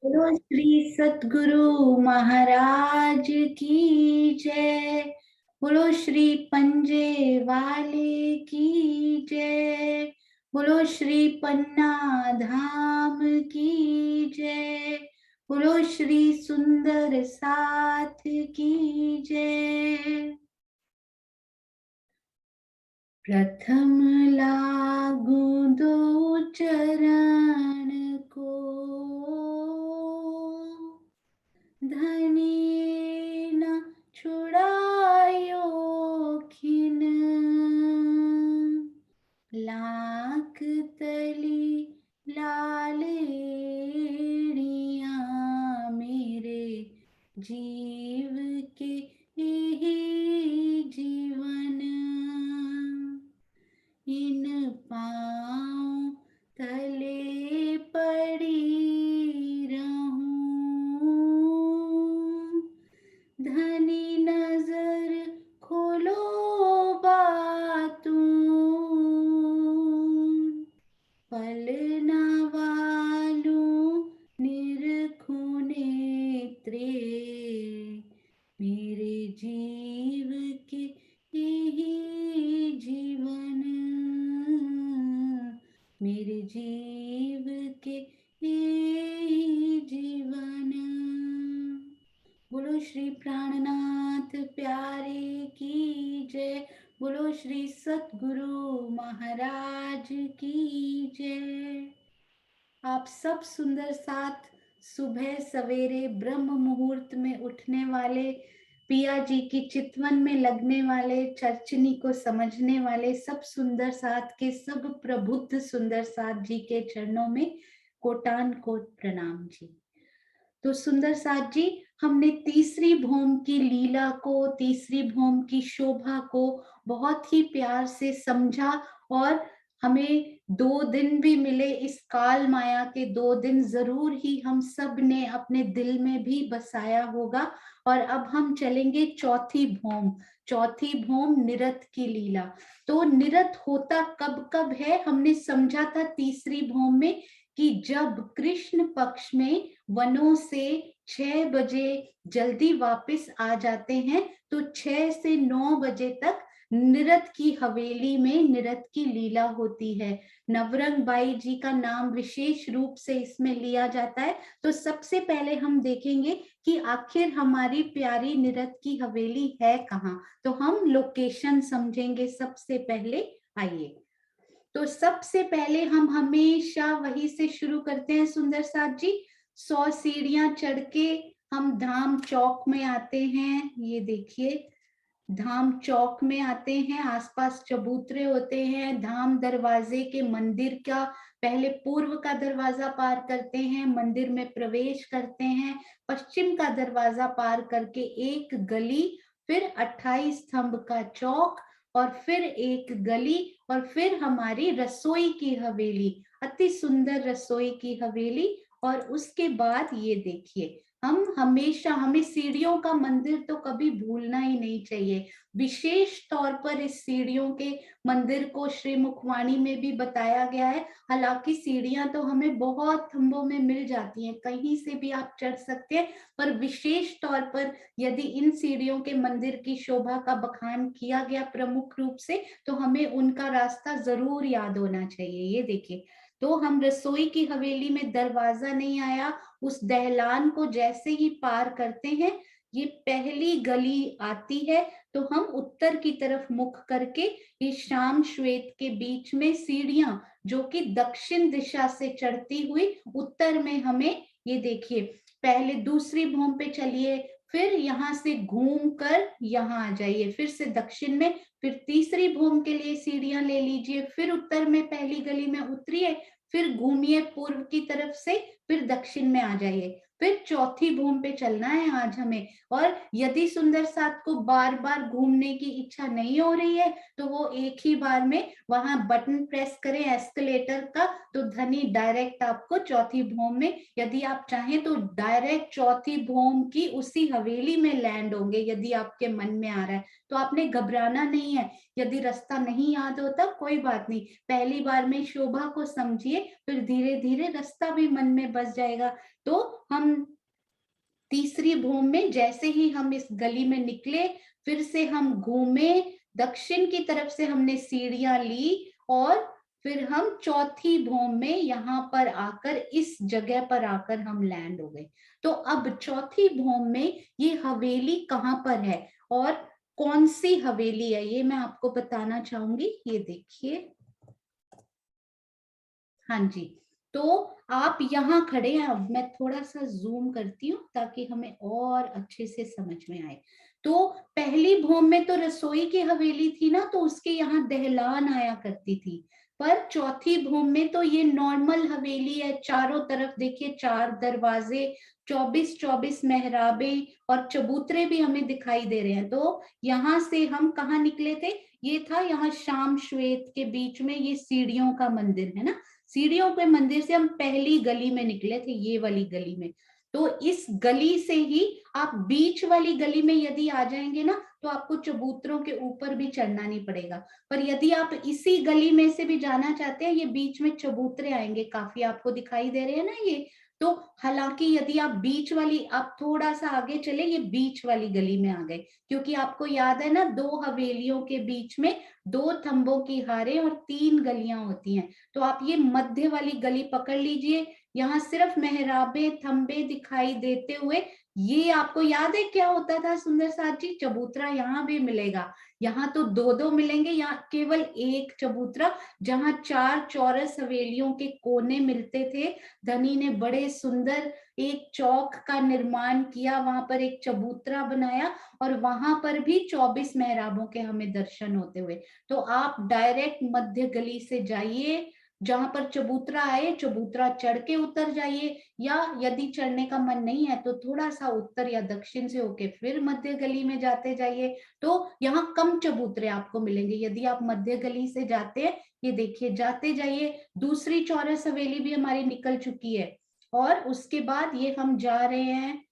बोलो श्री सतगुरु महाराज की जय। बोलो श्री पंजे वाले की जय। बोलो श्री पन्ना धाम की जय। बोलो श्री सुंदर साथ की जय। प्रथम लागू दो चरण को, धनी न छुड़ायो खिन। लाख तली लालेड़िया मेरे जीव के ही जीवन। इन पाँव तले पड़ी रहूं, धनी नजर खोलो बातूं। पलना वालूं निरखूं नेत्रे, मेरे जीव के ही जीवन। मेरे जीव के ही जीवन। बोलो श्री प्राणनाथ प्यारे की जय। बोलो श्री सतगुरु महाराज की जय। आप सब सुंदर साथ सुबह सवेरे ब्रह्म मुहूर्त में उठने वाले, पिया जी की चितवन में लगने वाले, चर्चनी को समझने वाले सब सुंदर साथ के सब प्रबुद्ध सुंदर साथ जी के चरणों में कोटान कोट प्रणाम जी। तो सुंदर साथ जी, हमने तीसरी भौम की लीला को, तीसरी भौम की शोभा को बहुत ही प्यार से समझा, और हमें 2 दिन भी मिले, इस काल माया के 2 दिन जरूर ही हम सब ने अपने दिल में भी बसाया होगा। और अब हम चलेंगे चौथी भौम। चौथी भौम निरत की लीला। तो निरत होता कब कब है, हमने समझा था तीसरी भौम में कि जब कृष्ण पक्ष में वनों से 6 बजे जल्दी वापस आ जाते हैं, तो 6 से 9 बजे तक निरत की हवेली में निरत की लीला होती है। नवरंग बाई जी का नाम विशेष रूप से इसमें लिया जाता है। तो सबसे पहले हम देखेंगे कि आखिर हमारी प्यारी निरत की हवेली है कहाँ। तो हम लोकेशन समझेंगे सबसे पहले। आइए, तो सबसे पहले हम हमेशा वही से शुरू करते हैं सुंदर साथ जी। 100 सीढ़ियां चढ़ के हम धाम चौक में आते हैं। ये देखिए, धाम चौक में आते हैं, आसपास चबूतरे होते हैं। धाम दरवाजे के मंदिर का पहले पूर्व का दरवाजा पार करते हैं, मंदिर में प्रवेश करते हैं। पश्चिम का दरवाजा पार करके एक गली, फिर 28 स्तंभ का चौक, और फिर एक गली, और फिर हमारी रसोई की हवेली, अति सुंदर रसोई की हवेली। और उसके बाद ये देखिए, हम हमेशा, हमें सीढ़ियों का मंदिर तो कभी भूलना ही नहीं चाहिए। विशेष तौर पर इस सीढ़ियों के मंदिर को श्री मुखवाणी में भी बताया गया है। हालांकि सीढ़ियां तो हमें बहुत खंभों में मिल जाती हैं, कहीं से भी आप चढ़ सकते हैं, पर विशेष तौर पर यदि इन सीढ़ियों के मंदिर की शोभा का बखान किया गया प्रमुख रूप से, तो हमें उनका रास्ता जरूर याद होना चाहिए। ये देखिए, तो हम रसोई की हवेली में दरवाजा नहीं आया, उस दहलान को जैसे ही पार करते हैं, ये पहली गली आती है। तो हम उत्तर की तरफ मुख करके, ये शाम श्वेत के बीच में सीढ़ियां जो कि दक्षिण दिशा से चढ़ती हुई उत्तर में हमें, ये देखिए, पहले दूसरी भौम पे चलिए, फिर यहाँ से घूम कर यहाँ आ जाइए, फिर से दक्षिण में, फिर तीसरी भौम के लिए सीढ़ियां ले लीजिए, फिर उत्तर में पहली गली में उतरिए, फिर घूमिए पूर्व की तरफ से, फिर दक्षिण में आ जाइए, फिर चौथी भूमि पे चलना है आज हमें। और यदि सुंदर साथ को बार बार घूमने की इच्छा नहीं हो रही है, तो वो एक ही बार में वहां बटन प्रेस करें एस्केलेटर का, तो धनी डायरेक्ट आपको चौथी भूमि में, यदि आप चाहें तो डायरेक्ट चौथी भूमि की उसी हवेली में लैंड होंगे, यदि आपके मन में आ रहा है तो आपने घबराना नहीं है। यदि रास्ता नहीं याद होता कोई बात नहीं, पहली बार में शोभा को समझिए, फिर धीरे धीरे रास्ता भी मन में बस जाएगा। तो हम तीसरी भूम में जैसे ही हम इस गली में निकले, फिर से हम घूमे, दक्षिण की तरफ से हमने सीढ़ियां ली और फिर हम चौथी भूम में यहाँ पर आकर इस जगह पर आकर हम लैंड हो गए। तो अब चौथी भूम में ये हवेली कहाँ पर है और कौन सी हवेली है, ये मैं आपको बताना चाहूंगी। ये देखिए, हाँ जी, तो आप यहाँ खड़े हैं। अब मैं थोड़ा सा जूम करती हूँ ताकि हमें और अच्छे से समझ में आए। तो पहली भूम में तो रसोई की हवेली थी ना, तो उसके यहाँ दहलान आया करती थी। पर चौथी भूम में तो ये नॉर्मल हवेली है। चारों तरफ देखिए 4 दरवाजे, 24-24 मेहराबे और चबूतरे भी हमें दिखाई दे रहे हैं। तो यहाँ से हम कहाँ निकले थे, ये था यहाँ शाम श्वेत के बीच में ये सीढ़ियों का मंदिर है ना। सीढ़ियों के मंदिर से हम पहली गली में निकले थे, ये वाली गली में। तो इस गली से ही आप बीच वाली गली में यदि आ जाएंगे ना, तो आपको चबूतरों के ऊपर भी चढ़ना नहीं पड़ेगा। पर यदि आप इसी गली में से भी जाना चाहते हैं, ये बीच में चबूतरे आएंगे, काफी आपको दिखाई दे रहे हैं ना ये। तो हालांकि यदि आप बीच वाली, आप थोड़ा सा आगे चले, ये बीच वाली गली में आ गए, क्योंकि आपको याद है ना, 2 हवेलियों के बीच में 2 थंबों की हारें और 3 गलियां होती हैं। तो आप ये मध्य वाली गली पकड़ लीजिए। यहाँ सिर्फ मेहराबे थंबे दिखाई देते हुए, ये आपको याद है क्या होता था सुंदर साथ जी, चबूतरा यहाँ भी मिलेगा। यहाँ तो 2-2 मिलेंगे, यहाँ केवल एक चबूतरा, जहाँ 4 चौरस हवेलियों के कोने मिलते थे। धनी ने बड़े सुंदर एक चौक का निर्माण किया, वहां पर एक चबूतरा बनाया और वहां पर भी 24 मेहराबों के हमें दर्शन होते हुए। तो आप डायरेक्ट मध्य गली से जाइए, जहां पर चबूतरा आए, चबूतरा चढ़ के उतर जाइए, या यदि चढ़ने का मन नहीं है तो थोड़ा सा उत्तर या दक्षिण से होके फिर मध्य गली में जाते जाइए। तो यहाँ कम चबूतरे आपको मिलेंगे यदि आप मध्य गली से जाते हैं। ये देखिए, जाते जाइए, दूसरी चौरस हवेली भी हमारी निकल चुकी है और उसके बाद ये हम जा रहे हैं,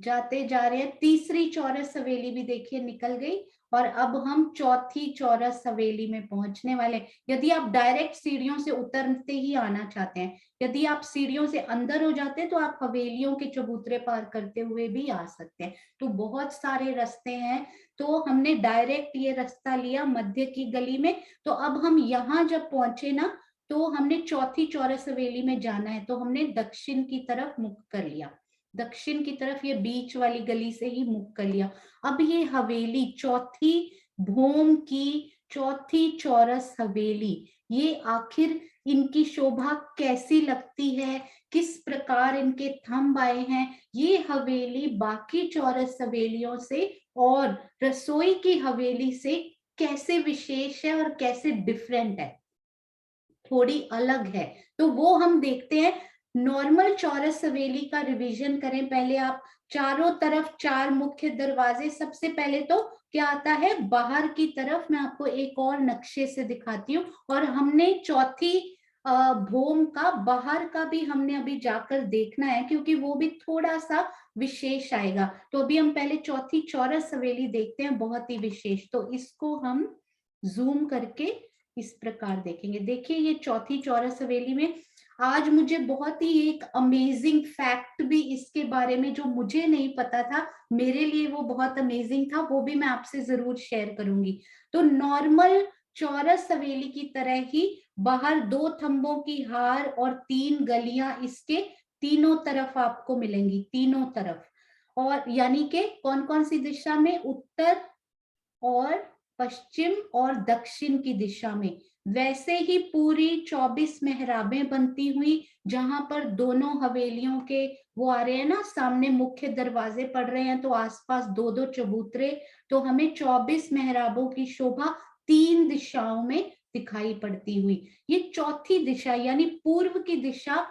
जाते जा रहे हैं, तीसरी चौरस हवेली भी देखिए निकल गई और अब हम चौथी चौरस हवेली में पहुंचने वाले। यदि आप डायरेक्ट सीढ़ियों से उतरते ही आना चाहते हैं, यदि आप सीढ़ियों से अंदर हो जाते हैं, तो आप हवेलियों के चबूतरे पार करते हुए भी आ सकते हैं। तो बहुत सारे रास्ते हैं। तो हमने डायरेक्ट ये रास्ता लिया मध्य की गली में। तो अब हम यहाँ जब पहुंचे ना, तो हमने चौथी चौरस हवेली में जाना है, तो हमने दक्षिण की तरफ मुख कर लिया। दक्षिण की तरफ ये बीच वाली गली से ही मुख कर लिया। अब ये हवेली, चौथी भूम की चौथी चौरस हवेली, ये आखिर इनकी शोभा कैसी लगती है, किस प्रकार इनके थंब आए हैं, ये हवेली बाकी चौरस हवेलियों से और रसोई की हवेली से कैसे विशेष है और कैसे डिफरेंट है, थोड़ी अलग है। तो वो हम देखते हैं। नॉर्मल चौरस हवेली का रिवीजन करें पहले आप। चारों तरफ 4 मुख्य दरवाजे। सबसे पहले तो क्या आता है, बाहर की तरफ मैं आपको एक और नक्शे से दिखाती हूँ। और हमने चौथी भूम का बाहर का भी हमने अभी जाकर देखना है, क्योंकि वो भी थोड़ा सा विशेष आएगा। तो अभी हम पहले चौथी चौरस हवेली देखते हैं, बहुत ही विशेष। तो इसको हम जूम करके इस प्रकार देखेंगे। देखिए, ये चौथी चौरस हवेली में आज मुझे बहुत ही एक अमेजिंग फैक्ट भी इसके बारे में, जो मुझे नहीं पता था, मेरे लिए वो बहुत अमेजिंग था, वो भी मैं आपसे जरूर शेयर करूंगी। तो नॉर्मल चौरस हवेली की तरह ही बाहर 2 थंबों की हार और 3 गलियां इसके तीनों तरफ आपको मिलेंगी, तीनों तरफ। और यानी कि कौन कौन सी दिशा में, उत्तर और पश्चिम और दक्षिण की दिशा में। वैसे ही पूरी 24 मेहराबें बनती हुई, जहां पर दोनों हवेलियों के वो आ रहे हैं ना, सामने मुख्य दरवाजे पड़ रहे हैं, तो आसपास 2-2 चबूतरे। तो हमें 24 मेहराबों की शोभा 3 दिशाओं में दिखाई पड़ती हुई। ये चौथी दिशा यानी पूर्व की दिशा,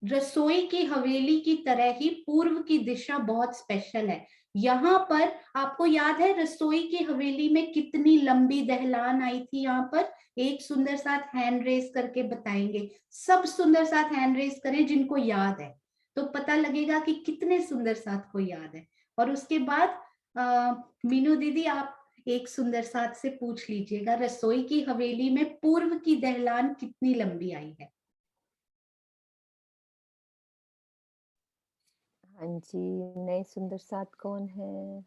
रसोई की हवेली की तरह ही पूर्व की दिशा बहुत स्पेशल है। यहाँ पर आपको याद है, रसोई की हवेली में कितनी लंबी दहलान आई थी। यहाँ पर एक सुंदर साथ हैंड रेस करके बताएंगे, सब सुंदर साथ हैंड रेस करें जिनको याद है, तो पता लगेगा कि कितने सुंदर साथ को याद है। और उसके बाद मीनू दीदी, आप एक सुंदर साथ से पूछ लीजिएगा, रसोई की हवेली में पूर्व की दहलान कितनी लंबी आई है। हाँ जी, नए सुंदर साथ कौन है?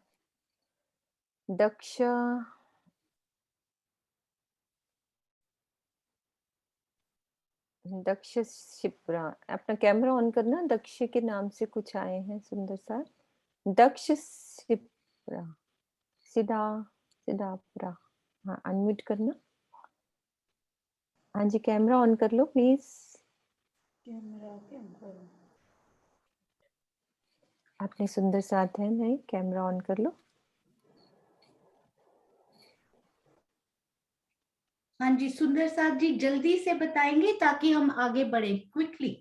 दक्ष, दक्ष शिप्रा। अपना कैमरा ऑन करना। दक्ष के नाम से कुछ आए हैं सुंदर साथ। दक्ष शिप्रा, सिदा, सिदाप्रा। हाँ, अनम्यूट करना। हाँ जी, कैमरा ऑन कर लो प्लीज। अपने सुंदर साथ है नहीं, कैमरा ऑन कर लो। हाँ जी, सुंदर साथ जी जल्दी से बताएंगे ताकि हम आगे बढ़े क्विकली।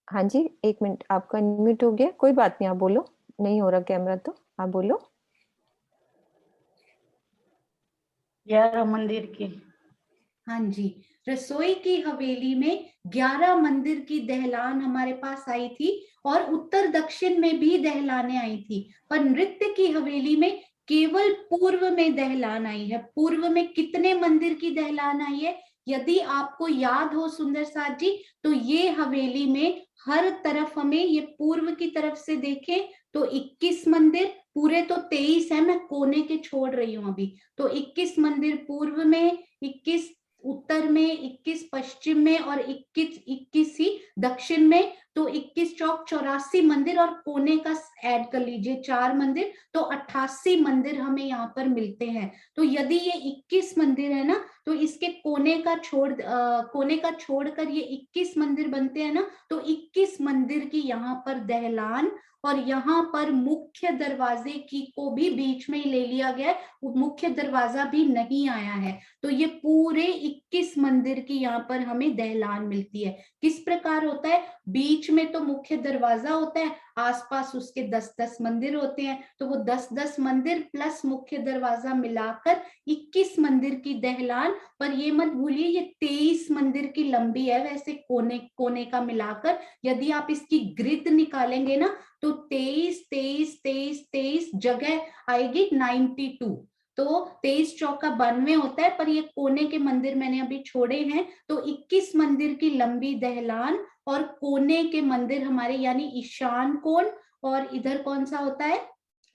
हाँ जी, 1 मिनट, आपका अनम्यूट हो गया, कोई बात नहीं, आप बोलो। नहीं हो रहा कैमरा तो आप बोलो। 11 मंदिर की। हाँ जी, रसोई की हवेली में 11 मंदिर की दहलान हमारे पास आई थी और उत्तर दक्षिण में भी दहलाने आई थी, पर नृत्य की हवेली में केवल पूर्व में दहलान आई है। पूर्व में कितने मंदिर की दहलान आई है? यदि आपको याद हो सुंदर साथ जी, तो ये हवेली में हर तरफ हमें ये पूर्व की तरफ से देखें तो 21 मंदिर, पूरे तो 23 है, मैं कोने के छोड़ रही हूं अभी। तो 21 मंदिर पूर्व में, 21 उत्तर में, 21 पश्चिम में और 21 ही दक्षिण में। तो 21 चौक 84 मंदिर और कोने का ऐड कर लीजिए 4 मंदिर, तो 88 मंदिर हमें यहाँ पर मिलते हैं। तो यदि ये 21 मंदिर है ना, तो इसके कोने का छोड़कर ये 21 मंदिर बनते हैं ना, तो 21 मंदिर की यहाँ पर दहलान और यहाँ पर मुख्य दरवाजे की को भी बीच में ही ले लिया गया है, मुख्य दरवाजा भी नहीं आया है। तो ये पूरे 21 मंदिर की यहाँ पर हमें दहलान मिलती है। किस प्रकार होता है? बीच में तो मुख्य दरवाजा होता है, आसपास उसके 10-10 मंदिर होते हैं, तो वो 10-10 मंदिर प्लस मुख्य दरवाजा मिलाकर 21 मंदिर की दहलान। पर ये मत भूलिए ये 23 मंदिर की लंबी है वैसे कोने कोने का मिलाकर। यदि आप इसकी ग्रिड निकालेंगे ना, तो 23 23 23 23 जगह आएगी 92। तो 23 चौका 92 होता है, पर ये कोने के मंदिर मैंने अभी छोड़े हैं। तो 21 मंदिर की लंबी दहलान और कोने के मंदिर हमारे, यानी ईशान कोण और इधर कौन सा होता है,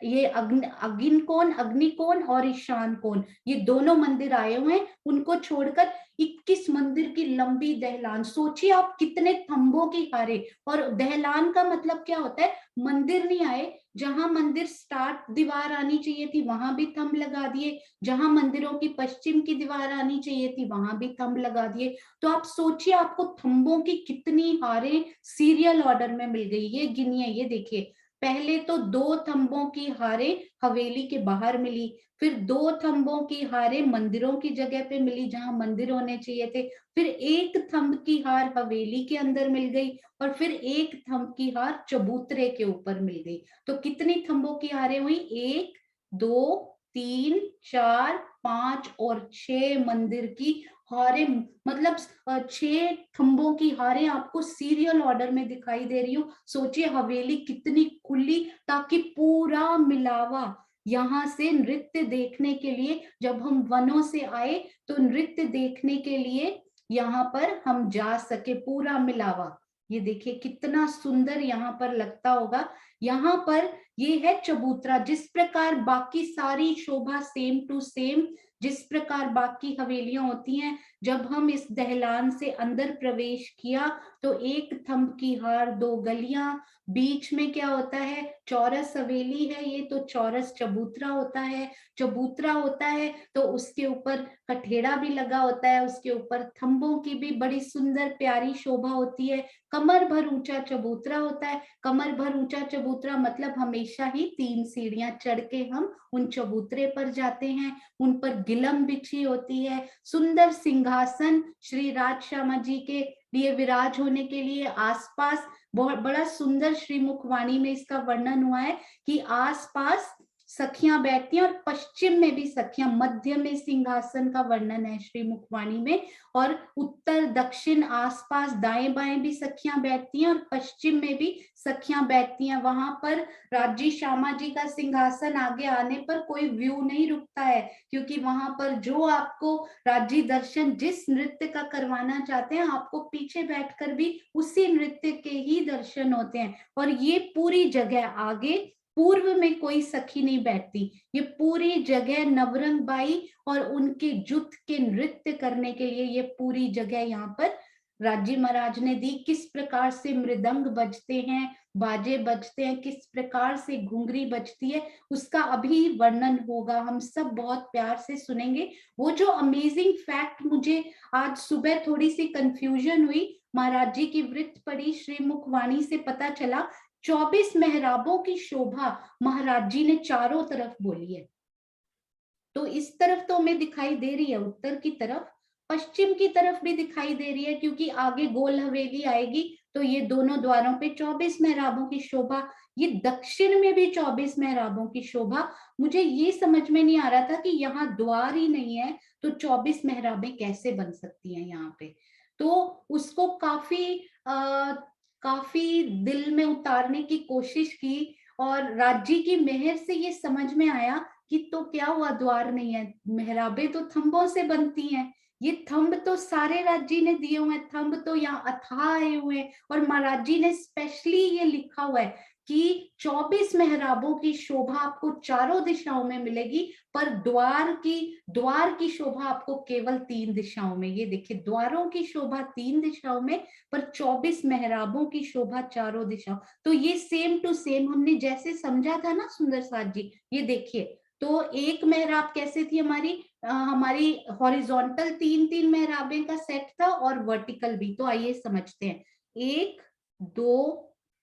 ये अग्निकोण और ईशान कोण, ये दोनों मंदिर आए हुए हैं। उनको छोड़कर 21 मंदिर की लंबी दहलान। सोचिए आप कितने थंबों की हारे। और दहलान का मतलब क्या होता है? मंदिर नहीं आए, जहां मंदिर स्टार्ट दीवार आनी चाहिए थी वहां भी थंब लगा दिए, जहां मंदिरों की पश्चिम की दीवार आनी चाहिए थी वहां भी थंब लगा दिए। तो आप सोचिए आपको थंबों की कितनी हारें सीरियल ऑर्डर में मिल गई। ये गिनिए, ये देखिए, पहले तो 2 थंबों की हारें हवेली के बाहर मिली, फिर 2 थंबों की हारें मंदिरों की जगह पे मिली जहां मंदिर होने चाहिए थे, फिर 1 थंब की हार हवेली के अंदर मिल गई, और फिर 1 थंब की हार चबूतरे के ऊपर मिल गई। तो कितनी थंबों की हारें हुई? 1 2 3 4 5 और 6 मंदिर की हारें, मतलब 6 थंबों की हारें आपको सीरियल ऑर्डर में दिखाई दे रही हो। सोचिए हवेली कितनी खुली, ताकि पूरा मिलावा यहाँ से नृत्य देखने के लिए, जब हम वनों से आए तो नृत्य देखने के लिए यहाँ पर हम जा सके, पूरा मिलावा। ये देखिए कितना सुंदर यहाँ पर लगता होगा। यहाँ पर ये है चबूतरा। जिस प्रकार बाकी सारी शोभा सेम टू सेम, जिस प्रकार बाकी हवेलियां होती हैं, जब हम इस दहलान से अंदर प्रवेश किया तो 1 थंब की हार 2 गलियां, बीच में क्या होता है? चौरस हवेली है ये, तो चौरस चबूतरा होता है। चबूतरा होता है तो उसके ऊपर कठेड़ा भी लगा होता है, उसके ऊपर थंबों की भी बड़ी सुंदर प्यारी शोभा होती है। कमर भर ऊंचा चबूतरा होता है। कमर भर ऊंचा चबूतरा मतलब हमेशा ही 3 सीढ़ियां चढ़ के हम उन चबूतरे पर जाते हैं। उन पर गिलम बिछी होती है, सुंदर सिंहासन श्री राज श्यामा जी के लिए विराज होने के लिए। आसपास बहुत बड़ा सुंदर श्री मुखवाणी में इसका वर्णन हुआ है कि आसपास सखियां बैठती हैं और पश्चिम में भी सखियां, मध्य में सिंहासन का वर्णन है श्री मुखवाणी में, और उत्तर दक्षिण आसपास दाएं बाएं भी सखियां बैठती हैं और पश्चिम में भी सखियां बैठती हैं। वहां पर राजी श्यामा जी का सिंहासन आगे आने पर कोई व्यू नहीं रुकता है, क्योंकि वहां पर जो आपको राजी दर्शन जिस नृत्य का करवाना चाहते हैं, आपको पीछे बैठकर भी उसी नृत्य के ही दर्शन होते हैं। और ये पूरी जगह आगे पूर्व में कोई सखी नहीं बैठती, ये पूरी जगह नवरंग बाई और उनके जुट के नृत्य करने के लिए ये पूरी जगह यहाँ पर राजी महाराज ने दी। किस प्रकार से मृदंग बजते हैं, बाजे बजते हैं, किस प्रकार से घुंघरी बजती है, उसका अभी वर्णन होगा, हम सब बहुत प्यार से सुनेंगे। वो जो अमेजिंग फैक्ट मुझे आज सुबह थोड़ी सी कंफ्यूजन हुई, महाराज जी की वृत्त पढ़ी, श्री मुखवाणी से पता चला 24 मेहराबों की शोभा महाराज जी ने चारों तरफ बोली है। तो इस तरफ तो हमें दिखाई दे रही है उत्तर की तरफ, पश्चिम की तरफ भी दिखाई दे रही है, क्योंकि आगे गोल हवेली आएगी तो ये दोनों द्वारों पे 24 मेहराबों की शोभा। ये दक्षिण में भी 24 मेहराबों की शोभा। मुझे ये समझ में नहीं आ रहा था कि यहाँ द्वार ही नहीं है तो 24 मेहराबें कैसे बन सकती हैं यहाँ पे। तो उसको काफी दिल में उतारने की कोशिश की, और राज्य की मेहर से ये समझ में आया कि तो क्या हुआ, द्वार नहीं है, मेहराबें तो थंबों से बनती हैं। ये थंब तो सारे राज्य ने दिए हुए हैं, थंब तो यहाँ अथाह आए हुए हैं, और महाराज जी ने स्पेशली ये लिखा हुआ है कि 24 मेहराबों की शोभा आपको चारों दिशाओं में मिलेगी, पर द्वार की शोभा आपको केवल 3 दिशाओं में। ये देखिए, द्वारों की शोभा 3 दिशाओं में, पर 24 मेहराबों की शोभा चारों दिशाओं। तो ये सेम टू सेम हमने जैसे समझा था ना सुंदर साथ जी, ये देखिए। तो एक मेहराब कैसे थी हमारी हॉरिजॉन्टल 3-3 मेहराबें का सेट था, और वर्टिकल भी। तो आइए समझते हैं, 1 2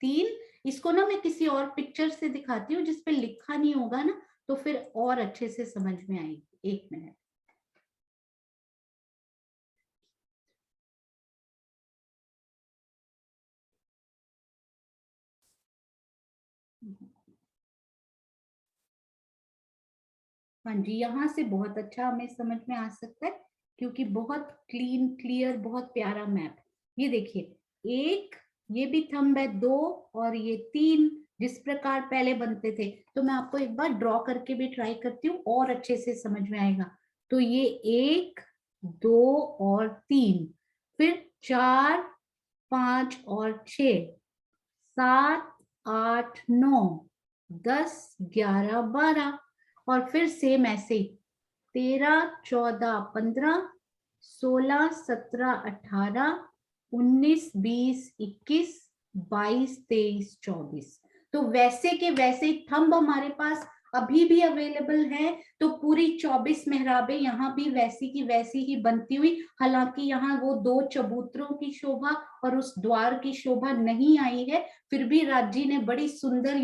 3। इसको ना मैं किसी और पिक्चर से दिखाती हूँ जिसपे लिखा नहीं होगा ना, तो फिर और अच्छे से समझ में आएगी। 1 मिनट। हाँ जी, यहाँ से बहुत अच्छा हमें समझ में आ सकता है, क्योंकि बहुत क्लीन क्लियर बहुत प्यारा मैप। ये देखिए, 1 ये भी थंब है, 2 और ये 3 जिस प्रकार पहले बनते थे। तो मैं आपको एक बार ड्रॉ करके भी ट्राई करती हूँ और अच्छे से समझ में आएगा। तो ये 1 2 और 3, फिर 4 5 और 6 7 8 9 10 11 12, और फिर सेम ऐसे ही 13 14 15 16 17 18 19 20 21 22 23 24। तो वैसे के वैसे ही थंब हमारे पास अभी भी अवेलेबल है। तो पूरी 24 मेहराबें यहाँ भी वैसी की वैसी ही बनती हुई, हालांकि यहाँ वो 2 चबूतरों की शोभा और उस द्वार की शोभा नहीं आई है, फिर भी राज्य ने बड़ी सुंदर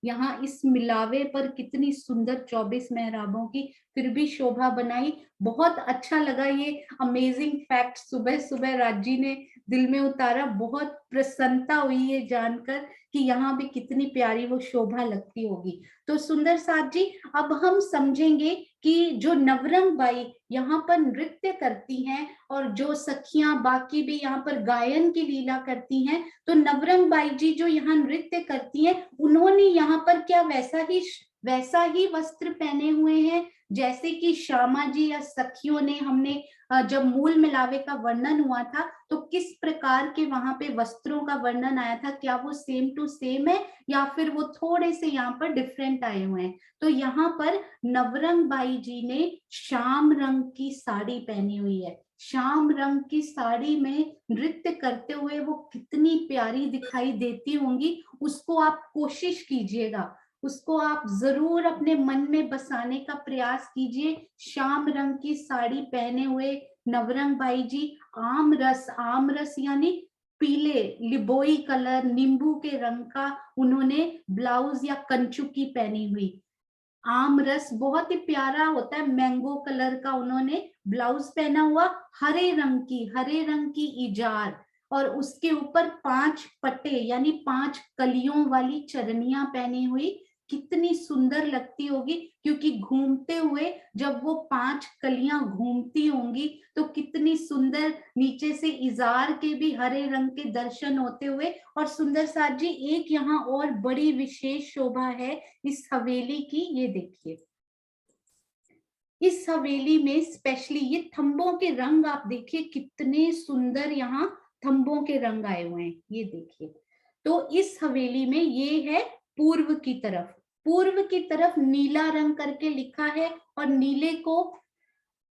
यहाँ इस मिलावे पर कितनी सुंदर 24 मेहराबों की फिर भी शोभा बनाई। बहुत अच्छा लगा ये अमेजिंग फैक्ट सुबह सुबह राज्य ने दिल में उतारा। बहुत प्रसन्नता हुई ये जानकर कि यहाँ भी कितनी प्यारी वो शोभा लगती होगी। तो सुंदर साथ जी, अब हम समझेंगे कि जो नवरंग बाई यहाँ पर नृत्य करती हैं और जो सखियां बाकी भी यहाँ पर गायन की लीला करती हैं, तो नवरंग बाई जी जो यहाँ नृत्य करती हैं, उन्होंने यहाँ पर क्या वैसा ही वस्त्र पहने हुए हैं जैसे कि श्यामा जी या सखियों ने, हमने जब मूल मिलावे का वर्णन हुआ था तो किस प्रकार के वहां पे वस्त्रों का वर्णन आया था, क्या वो सेम टू सेम है या फिर वो थोड़े से यहाँ पर डिफरेंट आए हुए हैं। तो यहाँ पर नवरंग बाई जी ने श्याम रंग की साड़ी पहनी हुई है। श्याम रंग की साड़ी में नृत्य करते हुए वो कितनी प्यारी दिखाई देती होंगी, उसको आप कोशिश कीजिएगा, उसको आप जरूर अपने मन में बसाने का प्रयास कीजिए। श्याम रंग की साड़ी पहने हुए नवरंग बाई जी आम रस यानी पीले लिबोई कलर नींबू के रंग का उन्होंने ब्लाउज या कंचुकी पहनी हुई। आम रस बहुत ही प्यारा होता है, मैंगो कलर का उन्होंने ब्लाउज पहना हुआ, हरे रंग की इजार, और उसके ऊपर 5 पट्टे यानी 5 कलियों वाली चरनियां पहनी हुई। कितनी सुंदर लगती होगी, क्योंकि घूमते हुए जब वो 5 कलियां घूमती होंगी तो कितनी सुंदर, नीचे से इजार के भी हरे रंग के दर्शन होते हुए। और सुंदर साथ जी, एक यहाँ और बड़ी विशेष शोभा है इस हवेली की, ये देखिए इस हवेली में स्पेशली ये थंबों के रंग आप देखिए कितने सुंदर, यहाँ थंबों के रंग आए हुए हैं, ये देखिए। तो इस हवेली में ये है पूर्व की तरफ, पूर्व की तरफ नीला रंग करके लिखा है, और नीले को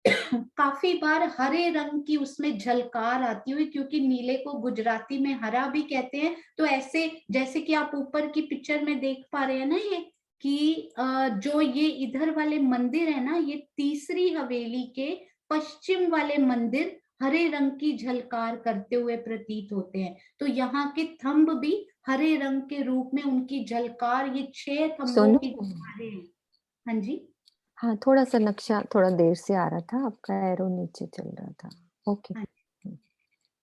काफी बार हरे रंग की उसमें झलकार आती हुई, क्योंकि नीले को गुजराती में हरा भी कहते हैं। तो ऐसे जैसे कि आप ऊपर की पिक्चर में देख पा रहे हैं ना, ये कि जो ये इधर वाले मंदिर है ना, ये तीसरी हवेली के पश्चिम वाले मंदिर हरे रंग की झलकार करते हुए प्रतीत होते हैं। तो यहाँ के थंब भी हरे रंग के रूप में उनकी झलकार, ये 6 थंबों सोनू, की झलकारें हैं। हाँ जी, हाँ, थोड़ा-सा नक्शा थोड़ा देर से आ रहा था, आपका एरो नीचे चल रहा था। ओके। हाँ।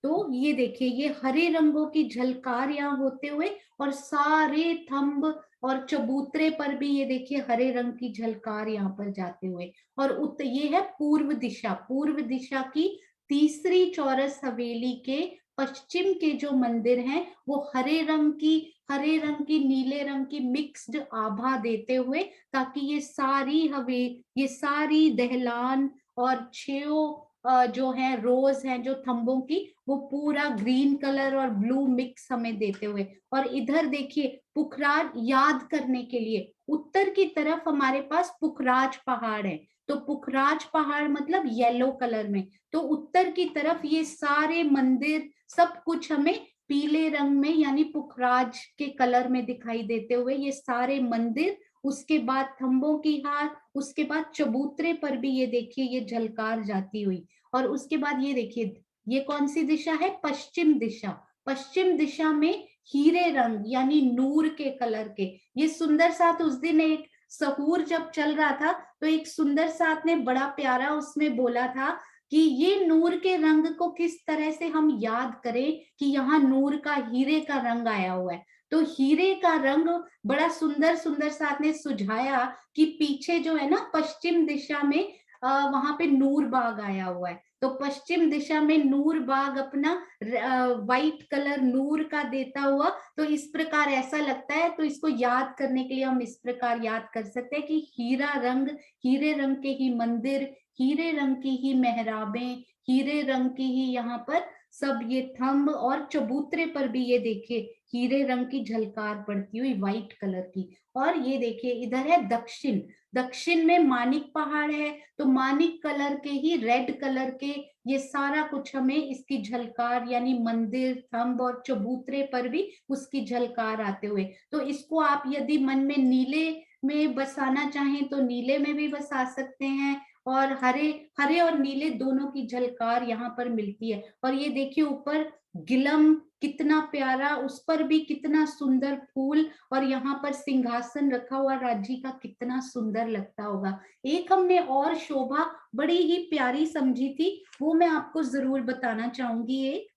तो ये देखिए ये हरे रंगों की झलकार यहाँ होते हुए, और सारे थंब और चबूतरे पर भी ये देखिए हरे रंग की झलकार यहाँ पर जाते हुए। और ये है पूर्व दिशा, पूर्व दिशा की तीसरी चौरस हवेली के पश्चिम के जो मंदिर हैं वो हरे रंग की नीले रंग की मिक्स्ड आभा देते हुए, ताकि ये सारी दहलान और 6 जो है रोज हैं जो थंबों की, वो पूरा ग्रीन कलर और ब्लू मिक्स हमें देते हुए। और इधर देखिए पुखराज याद करने के लिए उत्तर की तरफ हमारे पास पुखराज पहाड़ है, तो पुखराज पहाड़ मतलब येलो कलर में। तो उत्तर की तरफ ये सारे मंदिर सब कुछ हमें पीले रंग में यानी पुखराज के कलर में दिखाई देते हुए, ये सारे मंदिर, उसके बाद थंबों की हार, उसके बाद चबूतरे पर भी ये देखिए ये झलकार जाती हुई। और उसके बाद ये देखिए ये कौन सी दिशा है, पश्चिम दिशा। पश्चिम दिशा में हीरे रंग यानी नूर के कलर के, ये सुंदर साथ उस दिन एक सहूर जब चल रहा था तो एक सुंदर साथ ने बड़ा प्यारा उसमें बोला था कि ये नूर के रंग को किस तरह से हम याद करें कि यहाँ नूर का हीरे का रंग आया हुआ है। तो हीरे का रंग बड़ा सुंदर सुंदर साथ ने सुझाया कि पीछे जो है ना पश्चिम दिशा में वहां पे नूर बाग आया हुआ है। तो पश्चिम दिशा में नूर बाग अपना व्हाइट कलर नूर का देता हुआ, तो इस प्रकार ऐसा लगता है। तो इसको याद करने के लिए हम इस प्रकार याद कर सकते हैं कि हीरा रंग, हीरे रंग के ही मंदिर, हीरे रंग की ही मेहराबें, हीरे रंग की ही यहाँ पर सब ये थंब, और चबूतरे पर भी ये देखिए हीरे रंग की झलकार पड़ती हुई व्हाइट कलर की। और ये देखिए इधर है दक्षिण, दक्षिण में मानिक पहाड़ है, तो मानिक कलर के ही रेड कलर के ये सारा कुछ हमें इसकी झलकार यानी मंदिर, थंब और चबूतरे पर भी उसकी झलकार आते हुए। तो इसको आप यदि मन में नीले में बसाना चाहें तो नीले में भी बसा सकते हैं, और हरे हरे और नीले दोनों की झलकार यहाँ पर मिलती है। और ये देखिए ऊपर गिलम कितना प्यारा, उस पर भी कितना सुंदर फूल, और यहाँ पर सिंहासन रखा हुआ राजी का कितना सुंदर लगता होगा। एक हमने और शोभा बड़ी ही प्यारी समझी थी, वो मैं आपको जरूर बताना चाहूंगी। एक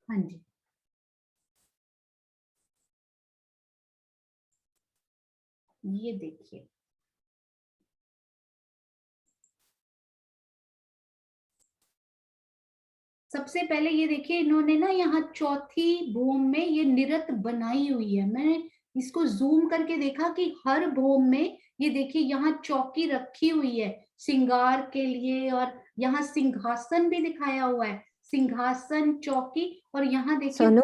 हाँ जी, ये देखिए सबसे पहले ये देखिए इन्होंने ना यहाँ चौथी भूम में ये निरत बनाई हुई है। मैंने इसको जूम करके देखा कि हर भूम में ये देखिए यहाँ चौकी रखी हुई है श्रृंगार के लिए, और यहाँ सिंहासन भी दिखाया हुआ है, सिंहासन चौकी। और यहाँ देखिए सोनू,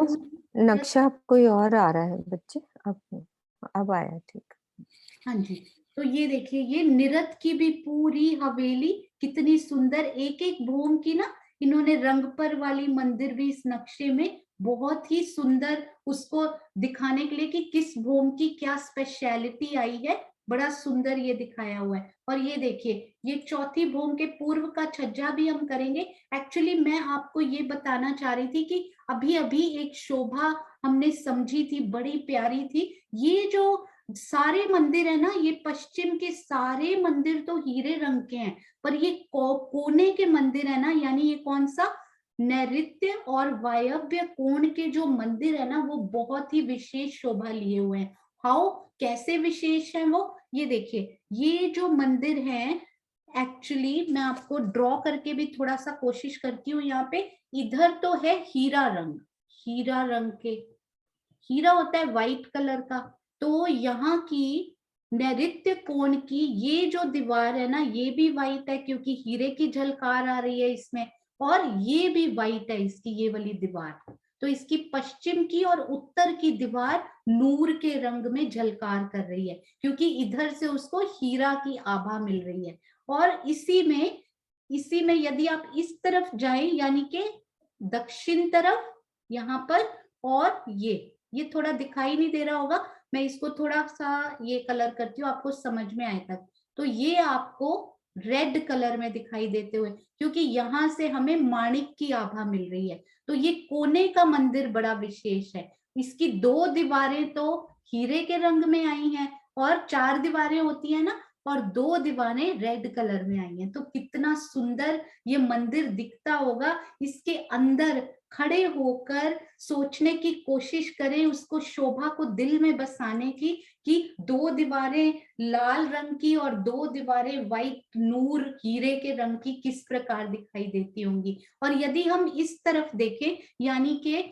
नक्शा कोई और आ रहा है बच्चे, अब आया, ठीक। हाँ जी, तो ये देखिए ये निरत की भी पूरी हवेली कितनी सुंदर, एक एक भूम की ना इन्होंने रंगपर वाली मंदिर भी इस नक्शे में बहुत ही सुंदर उसको दिखाने के लिए कि किस भूम की क्या स्पेशलिटी आई है, बड़ा सुंदर ये दिखाया हुआ है। और ये देखिए ये चौथी भूम के पूर्व का छज्जा भी हम करेंगे। एक्चुअली मैं आपको ये बताना चाह रही थी कि अभी अभी एक शोभा हमने समझी थी, बड़ी प्यारी थी। ये जो सारे मंदिर है ना, ये पश्चिम के सारे मंदिर तो हीरे रंग के हैं, पर ये कोने के मंदिर है ना, यानी ये कौन सा नैऋत्य और वायव्य कोण के जो मंदिर है ना, वो बहुत ही विशेष शोभा लिए हुए हैं। हाउ, कैसे विशेष है वो, ये देखिए, ये जो मंदिर है, एक्चुअली मैं आपको ड्रॉ करके भी थोड़ा सा कोशिश करती हूँ। यहाँ पे इधर तो है हीरा रंग, हीरा रंग के, हीरा होता है व्हाइट कलर का, तो यहाँ की नैऋत्य कोण की ये जो दीवार है ना, ये भी व्हाइट है क्योंकि हीरे की झलकार आ रही है इसमें, और ये भी व्हाइट है इसकी ये वाली दीवार। तो इसकी पश्चिम की और उत्तर की दीवार नूर के रंग में झलकार कर रही है, क्योंकि इधर से उसको हीरा की आभा मिल रही है। और इसी में यदि आप इस तरफ जाएं, यानी कि दक्षिण तरफ यहाँ पर, और ये थोड़ा दिखाई नहीं दे रहा होगा, मैं इसको थोड़ा सा ये कलर करती हूँ आपको समझ में आए तक। तो ये आपको रेड कलर में दिखाई देते हुए, क्योंकि यहाँ से हमें माणिक की आभा मिल रही है। तो ये कोने का मंदिर बड़ा विशेष है। इसकी 2 दीवारें तो हीरे के रंग में आई हैं, और 4 दीवारें होती है ना, और 2 दीवारें रेड कलर में आई हैं। तो कितना सुंदर ये मंदिर दिखता होगा। इसके अंदर खड़े होकर सोचने की कोशिश करें, उसको शोभा को दिल में बसाने की, कि 2 दीवारें लाल रंग की और 2 दीवारें व्हाइट नूर हीरे के रंग की किस प्रकार दिखाई देती होंगी। और यदि हम इस तरफ देखें, यानी कि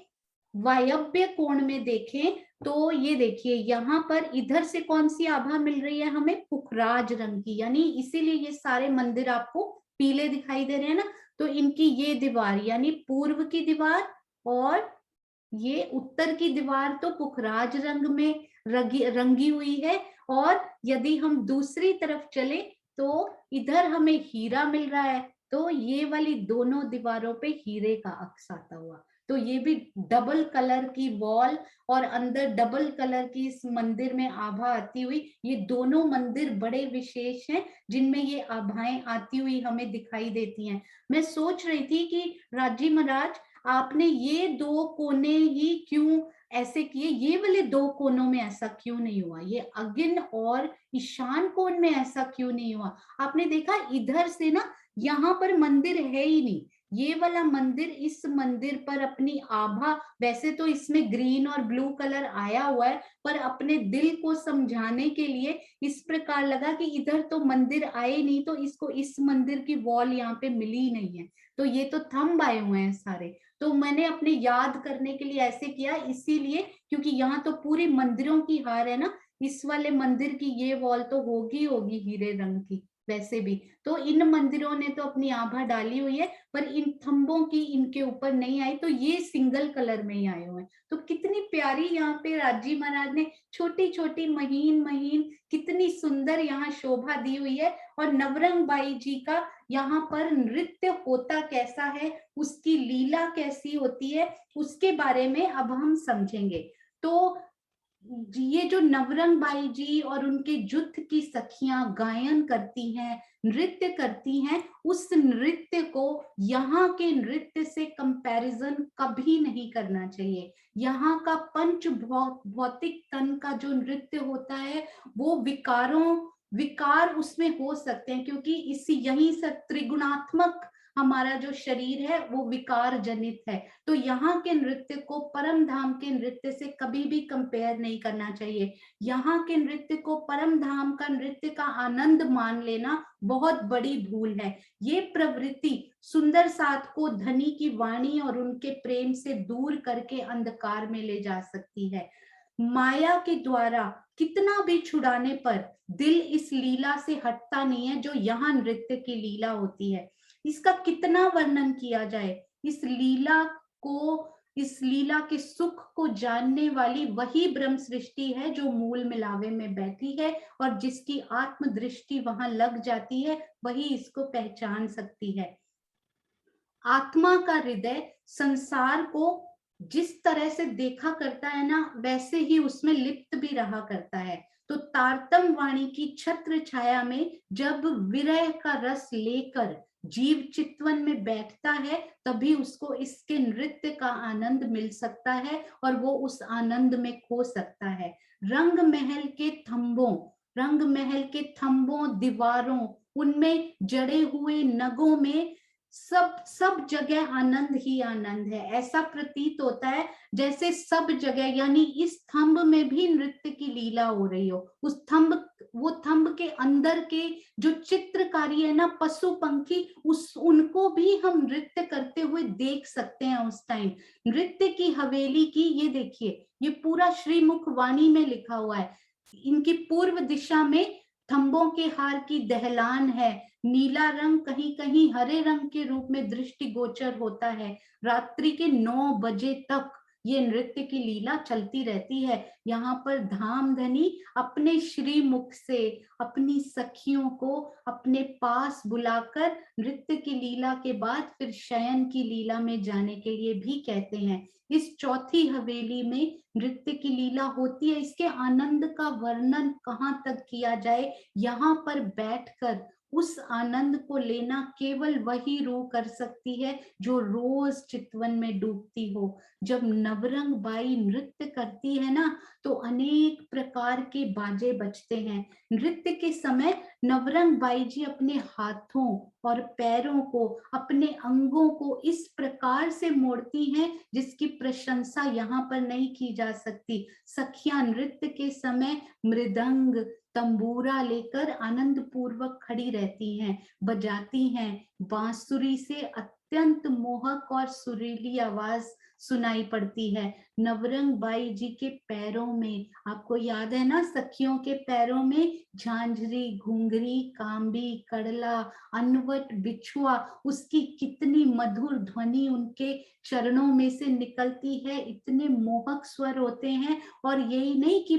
वायव्य कोण में देखें, तो ये देखिए यहाँ पर इधर से कौन सी आभा मिल रही है हमें, पुखराज रंग की, यानी इसीलिए ये सारे मंदिर आपको पीले दिखाई दे रहे हैं ना। तो इनकी ये दीवार, यानी पूर्व की दीवार और ये उत्तर की दीवार तो पुखराज रंग में रंगी हुई है। और यदि हम दूसरी तरफ चले तो इधर हमें हीरा मिल रहा है, तो ये वाली दोनों दीवारों पे हीरे का अक्स आता हुआ। तो ये भी डबल कलर की वॉल और अंदर डबल कलर की इस मंदिर में आभा आती हुई, ये दोनों मंदिर बड़े विशेष हैं जिनमें ये आभाएं आती हुई हमें दिखाई देती हैं। मैं सोच रही थी कि राजी महाराज, आपने ये 2 कोने ही क्यों ऐसे किए, ये वाले 2 कोनों में ऐसा क्यों नहीं हुआ, ये अग्नि और ईशान कोण में ऐसा क्यों नहीं हुआ। आपने देखा इधर से ना, यहाँ पर मंदिर है ही नहीं, ये वाला मंदिर, इस मंदिर पर अपनी आभा, वैसे तो इसमें ग्रीन और ब्लू कलर आया हुआ है, पर अपने दिल को समझाने के लिए इस प्रकार लगा कि इधर तो मंदिर आए नहीं, तो इसको इस मंदिर की वॉल यहाँ पे मिली नहीं है, तो ये तो थंब आए हुए हैं सारे। तो मैंने अपने याद करने के लिए ऐसे किया, इसीलिए क्योंकि यहाँ तो पूरी मंदिरों की हार है ना, इस वाले मंदिर की ये वॉल तो होगी हीरे रंग की वैसे भी। तो इन मंदिरों ने तो अपनी आभा डाली हुई है, पर इन थंबों की इनके ऊपर नहीं आई, तो ये सिंगल कलर में ही आए हुए हैं। तो कितनी प्यारी यहाँ पे राजी महाराज ने छोटी छोटी महीन महीन कितनी सुंदर यहाँ शोभा दी हुई है। और नवरंग बाई जी का यहाँ पर नृत्य होता कैसा है, उसकी लीला कैसी होती है, उसके बारे में अब हम समझेंगे। तो ये जो नवरंग बाई जी और उनके जुथ की सखियां गायन करती हैं, नृत्य करती हैं, उस नृत्य को यहाँ के नृत्य से कंपैरिजन कभी नहीं करना चाहिए। यहाँ का पंच भौतिक तन का जो नृत्य होता है, वो विकार उसमें हो सकते हैं, क्योंकि इसी यहीं से त्रिगुणात्मक हमारा जो शरीर है वो विकार जनित है। तो यहाँ के नृत्य को परम धाम के नृत्य से कभी भी कंपेयर नहीं करना चाहिए। यहाँ के नृत्य को परम धाम का नृत्य का आनंद मान लेना बहुत बड़ी भूल है। ये प्रवृत्ति सुंदर साथ को धनी की वाणी और उनके प्रेम से दूर करके अंधकार में ले जा सकती है। माया के द्वारा कितना भी छुड़ाने पर दिल इस लीला से हटता नहीं है, जो यहाँ नृत्य की लीला होती है। इसका कितना वर्णन किया जाए, इस लीला के सुख को जानने वाली वही ब्रह्म सृष्टि है जो मूल मिलावे में बैठी है, और जिसकी आत्म दृष्टि वहां लग जाती है वही इसको पहचान सकती है। आत्मा का हृदय संसार को जिस तरह से देखा करता है ना, वैसे ही उसमें लिप्त भी रहा करता है। तो तारतम वाणी की छत्र छाया में जब विरह का रस लेकर जीव चितवन में बैठता है, तभी उसको इसके नृत्य का आनंद मिल सकता है और वो उस आनंद में खो सकता है। रंग महल के थंबों दीवारों, उनमें जड़े हुए नगों में सब सब जगह आनंद ही आनंद है। ऐसा प्रतीत होता है जैसे सब जगह, यानी इस थंब में भी नृत्य की लीला हो रही हो। उस थंब, वो थंब के अंदर के जो चित्रकारी है ना, पशु पंखी, उनको भी हम नृत्य करते हुए देख सकते हैं उस टाइम। नृत्य की हवेली की, ये देखिए, ये पूरा श्रीमुख वाणी में लिखा हुआ है। इनकी पूर्व दिशा में थंबों के हार की दहलान है। नीला रंग कहीं कहीं हरे रंग के रूप में दृष्टि गोचर होता है। रात्रि के 9 बजे तक ये नृत्य की लीला चलती रहती है। यहाँ पर धामधनी अपने श्रीमुख से अपनी सखियों को अपने पास बुलाकर नृत्य की लीला के बाद फिर शयन की लीला में जाने के लिए भी कहते हैं। इस चौथी हवेली में नृत्य की लीला होती है। इसके आनंद का वर्णन कहाँ तक किया जाए। यहाँ पर बैठकर उस आनंद को लेना केवल वही रूह कर सकती है जो रोज चितवन में डूबती हो। जब नवरंग बाई नृत्य करती है ना, तो अनेक प्रकार के बाजे बजते हैं। नृत्य के समय नवरंग बाई जी अपने हाथों और पैरों को, अपने अंगों को इस प्रकार से मोड़ती हैं जिसकी प्रशंसा यहाँ पर नहीं की जा सकती। सखियां नृत्य के समय मृदंग तंबूरा लेकर आनंद पूर्वक खड़ी रहती हैं, बजाती हैं। बांसुरी से अत्यंत मोहक और सुरीली आवाज सुनाई पड़ती है। नवरंग बाई जी के पैरों में, आपको याद है ना, सखियों के पैरों में झांझरी, घुंघरी, कांबी, कड़ला, अनवट, बिछुआ, उसकी कितनी मधुर ध्वनि उनके चरणों में से निकलती है। इतने मोहक स्वर होते हैं। और यही नहीं कि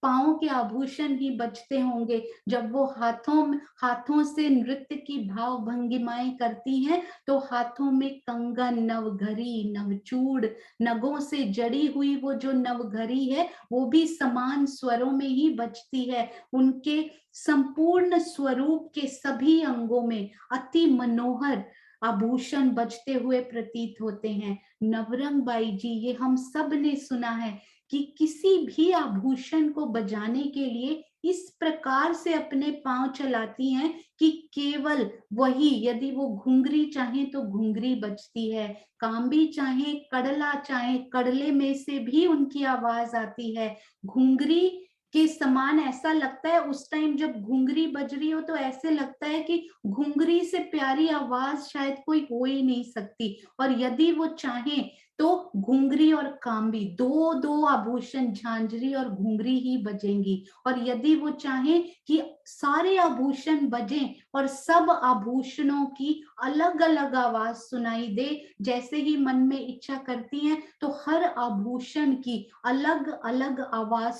पाँव के आभूषण ही बजते होंगे। जब वो हाथों से नृत्य की भाव भंगिमाएं करती हैं, तो हाथों में कंगन, नवघरी, नवचूड़, नगों से जड़ी हुई वो जो नवघरी है, वो भी समान स्वरों में ही बजती है। उनके संपूर्ण स्वरूप के सभी अंगों में अति मनोहर आभूषण बजते हुए प्रतीत होते हैं। नवरंग बाई जी, ये हम सब ने सुना है कि किसी भी आभूषण को बजाने के लिए इस प्रकार से अपने पांव चलाती हैं कि केवल वही, यदि वो घुंघरी चाहे तो घुंघरी बजती है, कांबी चाहे, कड़ला चाहे, कड़ले में से भी उनकी आवाज आती है। घुंघरी के समान ऐसा लगता है उस टाइम जब घुंघरी बज रही हो, तो ऐसे लगता है कि घुंघरी से प्यारी आवाज शायद कोई हो ही नहीं सकती। और यदि वो चाहे तो घुंघरी और कांबी, दो दो आभूषण, झांझरी और घुंघरी ही बजेंगी। और यदि वो चाहे कि सारे आभूषण बजें और सब आभूषणों की अलग अलग आवाज सुनाई दे, जैसे ही मन में इच्छा करती हैं, तो हर आभूषण की अलग अलग आवाज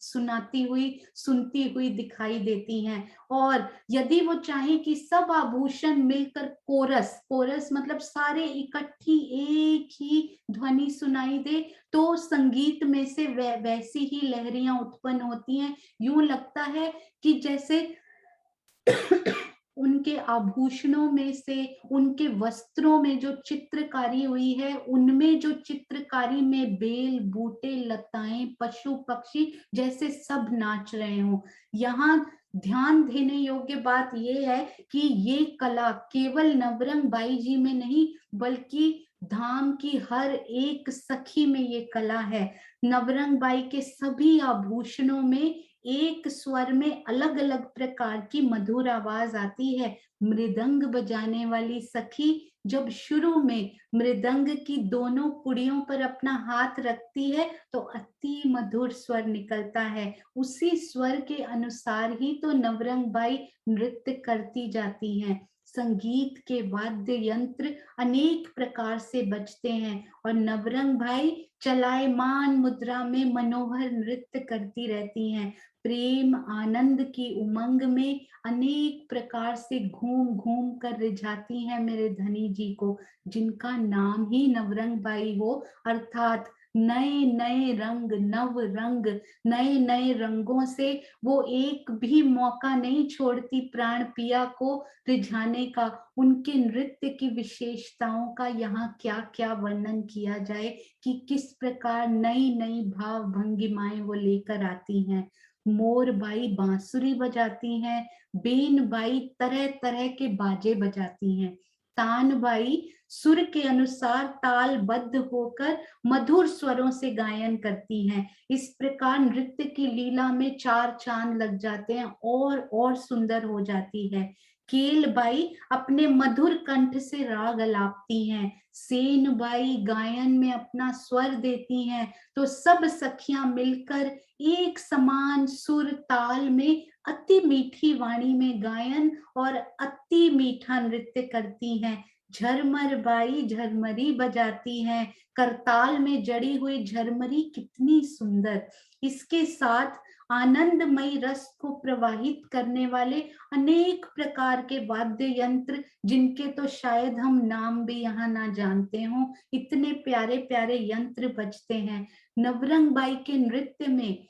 सुनाती हुई, सुनती हुई दिखाई देती हैं। और यदि वो चाहे कि सब आभूषण मिलकर कोरस, कोरस मतलब सारे इकट्ठी एक ही ध्वनि सुनाई दे, तो संगीत में से वैसी ही लहरियां उत्पन्न होती हैं। यूं लगता है कि जैसे उनके आभूषणों में से, उनके वस्त्रों में जो चित्रकारी हुई है, उनमें जो चित्रकारी में बेल, बूटे, लताएं, पशु पक्षी जैसे सब नाच रहे हों। यहाँ ध्यान देने योग्य बात यह है कि ये कला केवल नवरंग बाई जी में नहीं, बल्कि धाम की हर एक सखी में ये कला है। नवरंग बाई के सभी आभूषणों में एक स्वर में अलग अलग प्रकार की मधुर आवाज आती है। मृदंग बजाने वाली सखी जब शुरू में मृदंग की दोनों पुड़ियों पर अपना हाथ रखती है, तो अति मधुर स्वर निकलता है। उसी स्वर के अनुसार ही तो नवरंग बाई नृत्य करती जाती हैं। संगीत के वाद्य यंत्र अनेक प्रकार से बजते हैं और नवरंग भाई चलायमान मुद्रा में मनोहर नृत्य करती रहती हैं। प्रेम आनंद की उमंग में अनेक प्रकार से घूम घूम कर रिझाती हैं मेरे धनी जी को, जिनका नाम ही नवरंग बाई हो, अर्थात नए नए रंग, नव रंग, नए नए रंगों से वो एक भी मौका नहीं छोड़ती प्राण पिया को रिझाने का। उनके नृत्य की विशेषताओं का यहाँ क्या क्या वर्णन किया जाए कि किस प्रकार नई नई भाव भंगिमाएं वो लेकर आती हैं। मोर बाई बांसुरी बजाती हैं, बेन बाई तरह तरह के बाजे बजाती हैं। तानबाई सुर के अनुसार तालबद्ध होकर मधुर स्वरों से गायन करती हैं। इस प्रकार नृत्य की लीला में चार चांद लग जाते हैं और सुंदर हो जाती है। केलबाई अपने मधुर कंठ से राग अलापती हैं, सेनबाई गायन में अपना स्वर देती हैं, तो सब सखियां मिलकर एक समान सुर ताल में अति मीठी वाणी में गायन और अति मीठा नृत्य करती हैं। झरमर बाई झरमरी बजाती हैं, करताल में जड़ी हुई झरमरी कितनी सुंदर। इसके साथ आनंदमयी रस को प्रवाहित करने वाले अनेक प्रकार के वाद्य यंत्र, जिनके तो शायद हम नाम भी यहाँ ना जानते हों, इतने प्यारे प्यारे यंत्र बजते हैं। नवरंग बाई के नृत्य में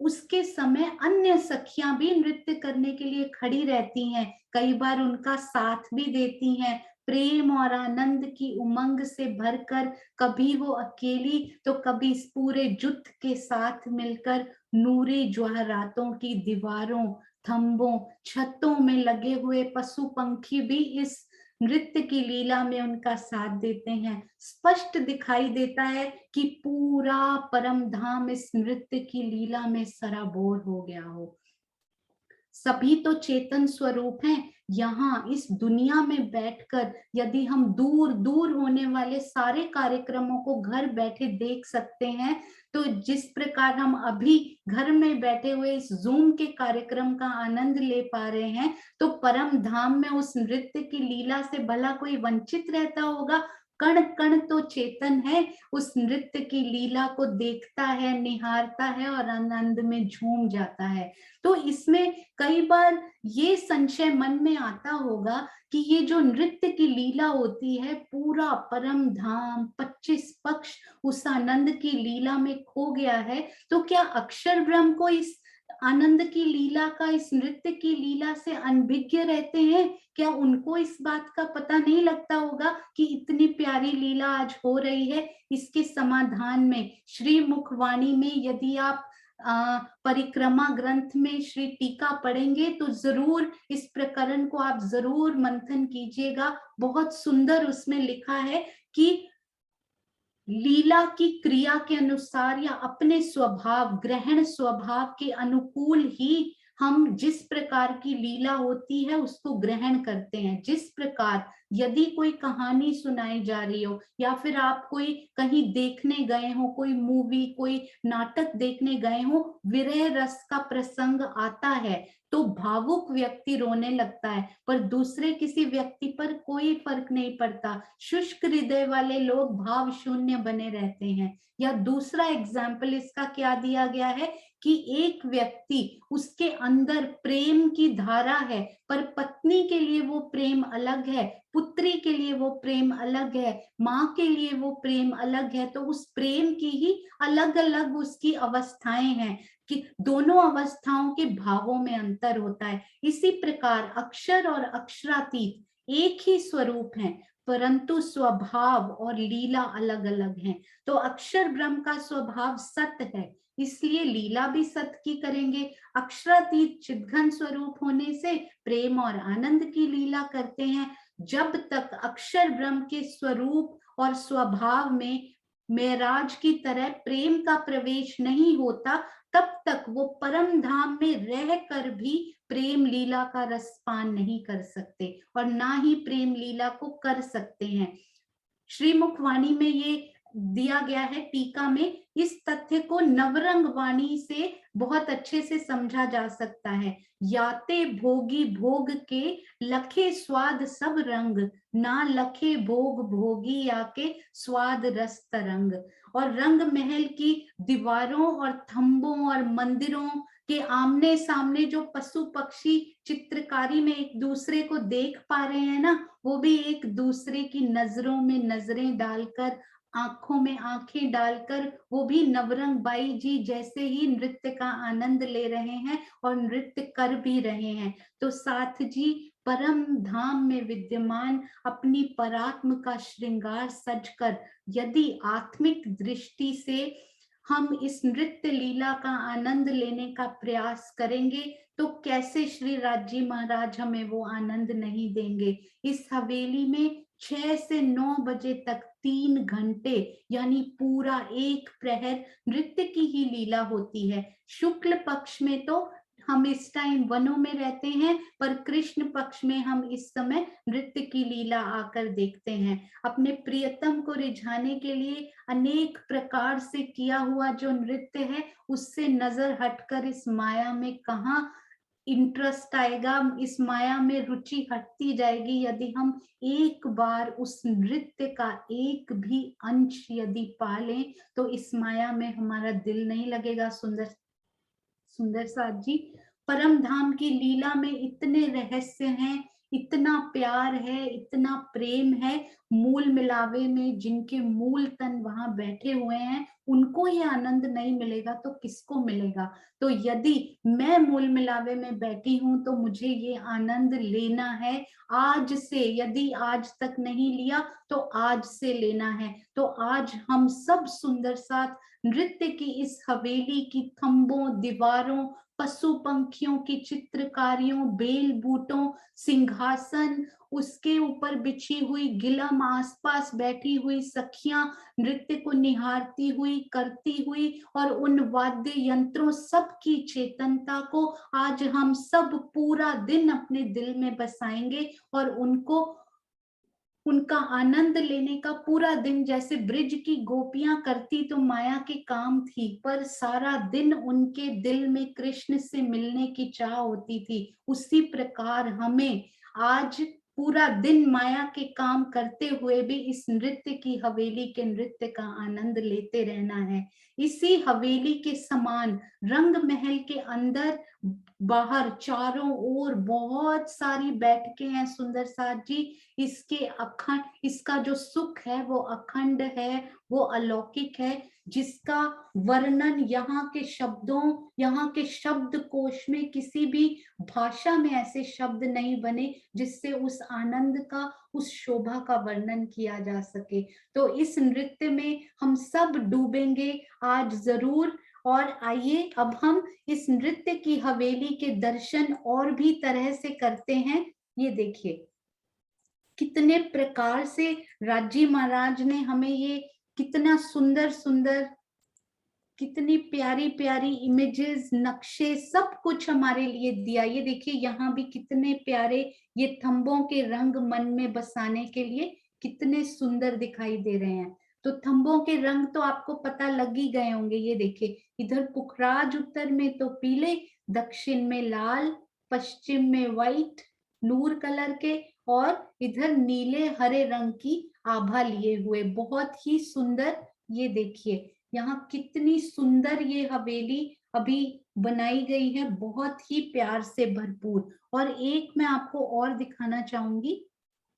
उसके समय अन्य सखियां भी नृत्य करने के लिए खड़ी रहती हैं, कई बार उनका साथ भी देती हैं। प्रेम और आनंद की उमंग से भरकर कभी वो अकेली तो कभी इस पूरे जुट के साथ मिलकर नूरी ज्वाहरातों की दीवारों, थंबों, छतों में लगे हुए पशु पंखी भी इस नृत्य की लीला में उनका साथ देते हैं। स्पष्ट दिखाई देता है कि पूरा परम धाम इस नृत्य की लीला में सराबोर हो गया हो। सभी तो चेतन स्वरूप हैं। यहाँ इस दुनिया में बैठकर यदि हम दूर दूर होने वाले सारे कार्यक्रमों को घर बैठे देख सकते हैं, तो जिस प्रकार हम अभी घर में बैठे हुए इस जूम के कार्यक्रम का आनंद ले पा रहे हैं, तो परम धाम में उस नृत्य की लीला से भला कोई वंचित रहता होगा? कण कण तो चेतन है, उस नृत्य की लीला को देखता है, निहारता है और आनंद में झूम जाता है। तो इसमें कई बार ये संशय मन में आता होगा कि ये जो नृत्य की लीला होती है, पूरा परम धाम 25 पक्ष उस आनंद की लीला में खो गया है, तो क्या अक्षर ब्रह्म को इस आनंद की लीला का, इस नृत्य की लीला से अनभिज्ञ रहते हैं? क्या उनको इस बात का पता नहीं लगता होगा कि इतनी प्यारी लीला आज हो रही है? इसके समाधान में श्री मुखवाणी में यदि आप परिक्रमा ग्रंथ में श्री टीका पढ़ेंगे तो जरूर इस प्रकरण को आप जरूर मंथन कीजिएगा। बहुत सुंदर उसमें लिखा है कि लीला की क्रिया के अनुसार या अपने स्वभाव, ग्रहण स्वभाव के अनुकूल ही हम जिस प्रकार की लीला होती है उसको ग्रहण करते हैं। जिस प्रकार यदि कोई कहानी सुनाई जा रही हो या फिर आप कोई कहीं देखने गए हो, कोई मूवी, कोई नाटक देखने गए हो, विरह रस का प्रसंग आता है तो भावुक व्यक्ति रोने लगता है, पर दूसरे किसी व्यक्ति पर कोई फर्क नहीं पड़ता। शुष्क हृदय वाले लोग भाव शून्य बने रहते हैं। या दूसरा एग्जाम्पल इसका क्या दिया गया है कि एक व्यक्ति, उसके अंदर प्रेम की धारा है, पर पत्नी के लिए वो प्रेम अलग है, पुत्री के लिए वो प्रेम अलग है, माँ के लिए वो प्रेम अलग है, तो उस प्रेम की ही अलग अलग उसकी अवस्थाएं हैं कि दोनों अवस्थाओं के भावों में अंतर होता है। इसी प्रकार अक्षर और अक्षरातीत एक ही स्वरूप हैं, परंतु स्वभाव और लीला अलग अलग हैं। तो अक्षर ब्रह्म का स्वभाव सत्य है, इसलिए लीला भी सत्य की करेंगे। अक्षरातीत चिद्घन स्वरूप होने से प्रेम और आनंद की लीला करते हैं। जब तक अक्षर ब्रह्म के स्वरूप और स्वभाव में मेराज की तरह प्रेम का प्रवेश नहीं होता, तब तक वो परम धाम में रह कर भी प्रेम लीला का रसपान नहीं कर सकते और ना ही प्रेम लीला को कर सकते हैं। श्रीमुख वाणी में ये दिया गया है टीका में। इस तथ्य को नवरंग वाणी से बहुत अच्छे से समझा जा सकता है। याते भोगी भोग के लखे स्वाद सब रंग, ना लखे भोग भोगी याके स्वाद रस तरंग। और रंग महल की दीवारों और थंबों और मंदिरों के आमने सामने जो पशु पक्षी चित्रकारी में एक दूसरे को देख पा रहे हैं ना, वो भी एक दूसरे की नजरों में नजरें डालकर, आंखों में आंखें डालकर वो भी नवरंग बाई जी जैसे ही नृत्य का आनंद ले रहे हैं और नृत्य कर भी रहे हैं। तो साथ जी परम धाम में विद्यमान अपनी परात्म का श्रृंगार सजकर यदि आत्मिक दृष्टि से हम इस नृत्य लीला का आनंद लेने का प्रयास करेंगे तो कैसे श्री राजी महाराज हमें वो आनंद नहीं देंगे। इस हवेली में 6 से 9 बजे तक 3 घंटे यानी पूरा एक प्रहर नृत्य की ही लीला होती है। शुक्ल पक्ष में तो हम इस टाइम वनों में रहते हैं, पर कृष्ण पक्ष में हम इस समय नृत्य की लीला आकर देखते हैं। अपने प्रियतम को रिझाने के लिए अनेक प्रकार से किया हुआ जो नृत्य है, उससे नजर हटकर इस माया में कहाँ इंटरेस्ट आएगा, इस माया में रुचि हटती जाएगी यदि हम एक बार उस नृत्य का एक भी अंश यदि पा लें, तो इस माया में हमारा दिल नहीं लगेगा। सुंदर सुंदर साथ जी, परम धाम की लीला में इतने रहस्य हैं, इतना प्यार है, इतना प्रेम है। मूल मिलावे में जिनके मूल तन वहां बैठे हुए हैं, उनको ये आनंद नहीं मिलेगा तो किसको मिलेगा। तो यदि मैं मूल मिलावे में बैठी हूं तो मुझे ये आनंद लेना है आज से। यदि आज तक नहीं लिया तो आज से लेना है। तो आज हम सब सुंदर साथ नृत्य की इस हवेली की खंभों, दीवारों, पशु पंखियों की चित्रकारियों, बेल बूटों, सिंहासन, उसके ऊपर बिछी हुई गिलम, आसपास बैठी हुई सखियां नृत्य को निहारती हुई, करती हुई, और उन वाद्य यंत्रों सबकी चेतनता को आज हम सब पूरा दिन अपने दिल में बसाएंगे और उनका आनंद लेने का पूरा दिन, जैसे ब्रिज की गोपियां करती तो माया के काम थी, पर सारा दिन उनके दिल में कृष्ण से मिलने की चाह होती थी, उसी प्रकार हमें आज पूरा दिन माया के काम करते हुए भी इस नृत्य की हवेली के नृत्य का आनंद लेते रहना है। इसी हवेली के समान रंग महल के अंदर बाहर चारों ओर बहुत सारी बैठकें हैं सुंदर साथ जी। इसके अखंड, इसका जो सुख है वो अखंड है, वो अलौकिक है, जिसका वर्णन यहाँ के शब्दों, यहाँ के शब्द कोश में किसी भी भाषा में ऐसे शब्द नहीं बने जिससे उस आनंद का, उस शोभा का वर्णन किया जा सके। तो इस नृत्य में हम सब डूबेंगे आज जरूर। और आइए अब हम इस नृत्य की हवेली के दर्शन और भी तरह से करते हैं। ये देखिए कितने प्रकार से राजी महाराज ने हमें ये कितना सुंदर सुंदर, कितनी प्यारी प्यारी इमेजेस, नक्शे, सब कुछ हमारे लिए दिया। ये देखिए यहाँ भी कितने प्यारे ये थंबों के रंग मन में बसाने के लिए कितने सुंदर दिखाई दे रहे हैं। तो थंबों के रंग तो आपको पता लग ही गए होंगे। ये देखिए इधर पुखराज उत्तर में तो पीले, दक्षिण में लाल, पश्चिम में व्हाइट नूर कलर के, और इधर नीले हरे रंग की आभा लिए हुए, बहुत ही सुंदर। ये देखिए यहाँ कितनी सुंदर ये हवेली अभी बनाई गई है, बहुत ही प्यार से भरपूर। और एक मैं आपको और दिखाना चाहूंगी।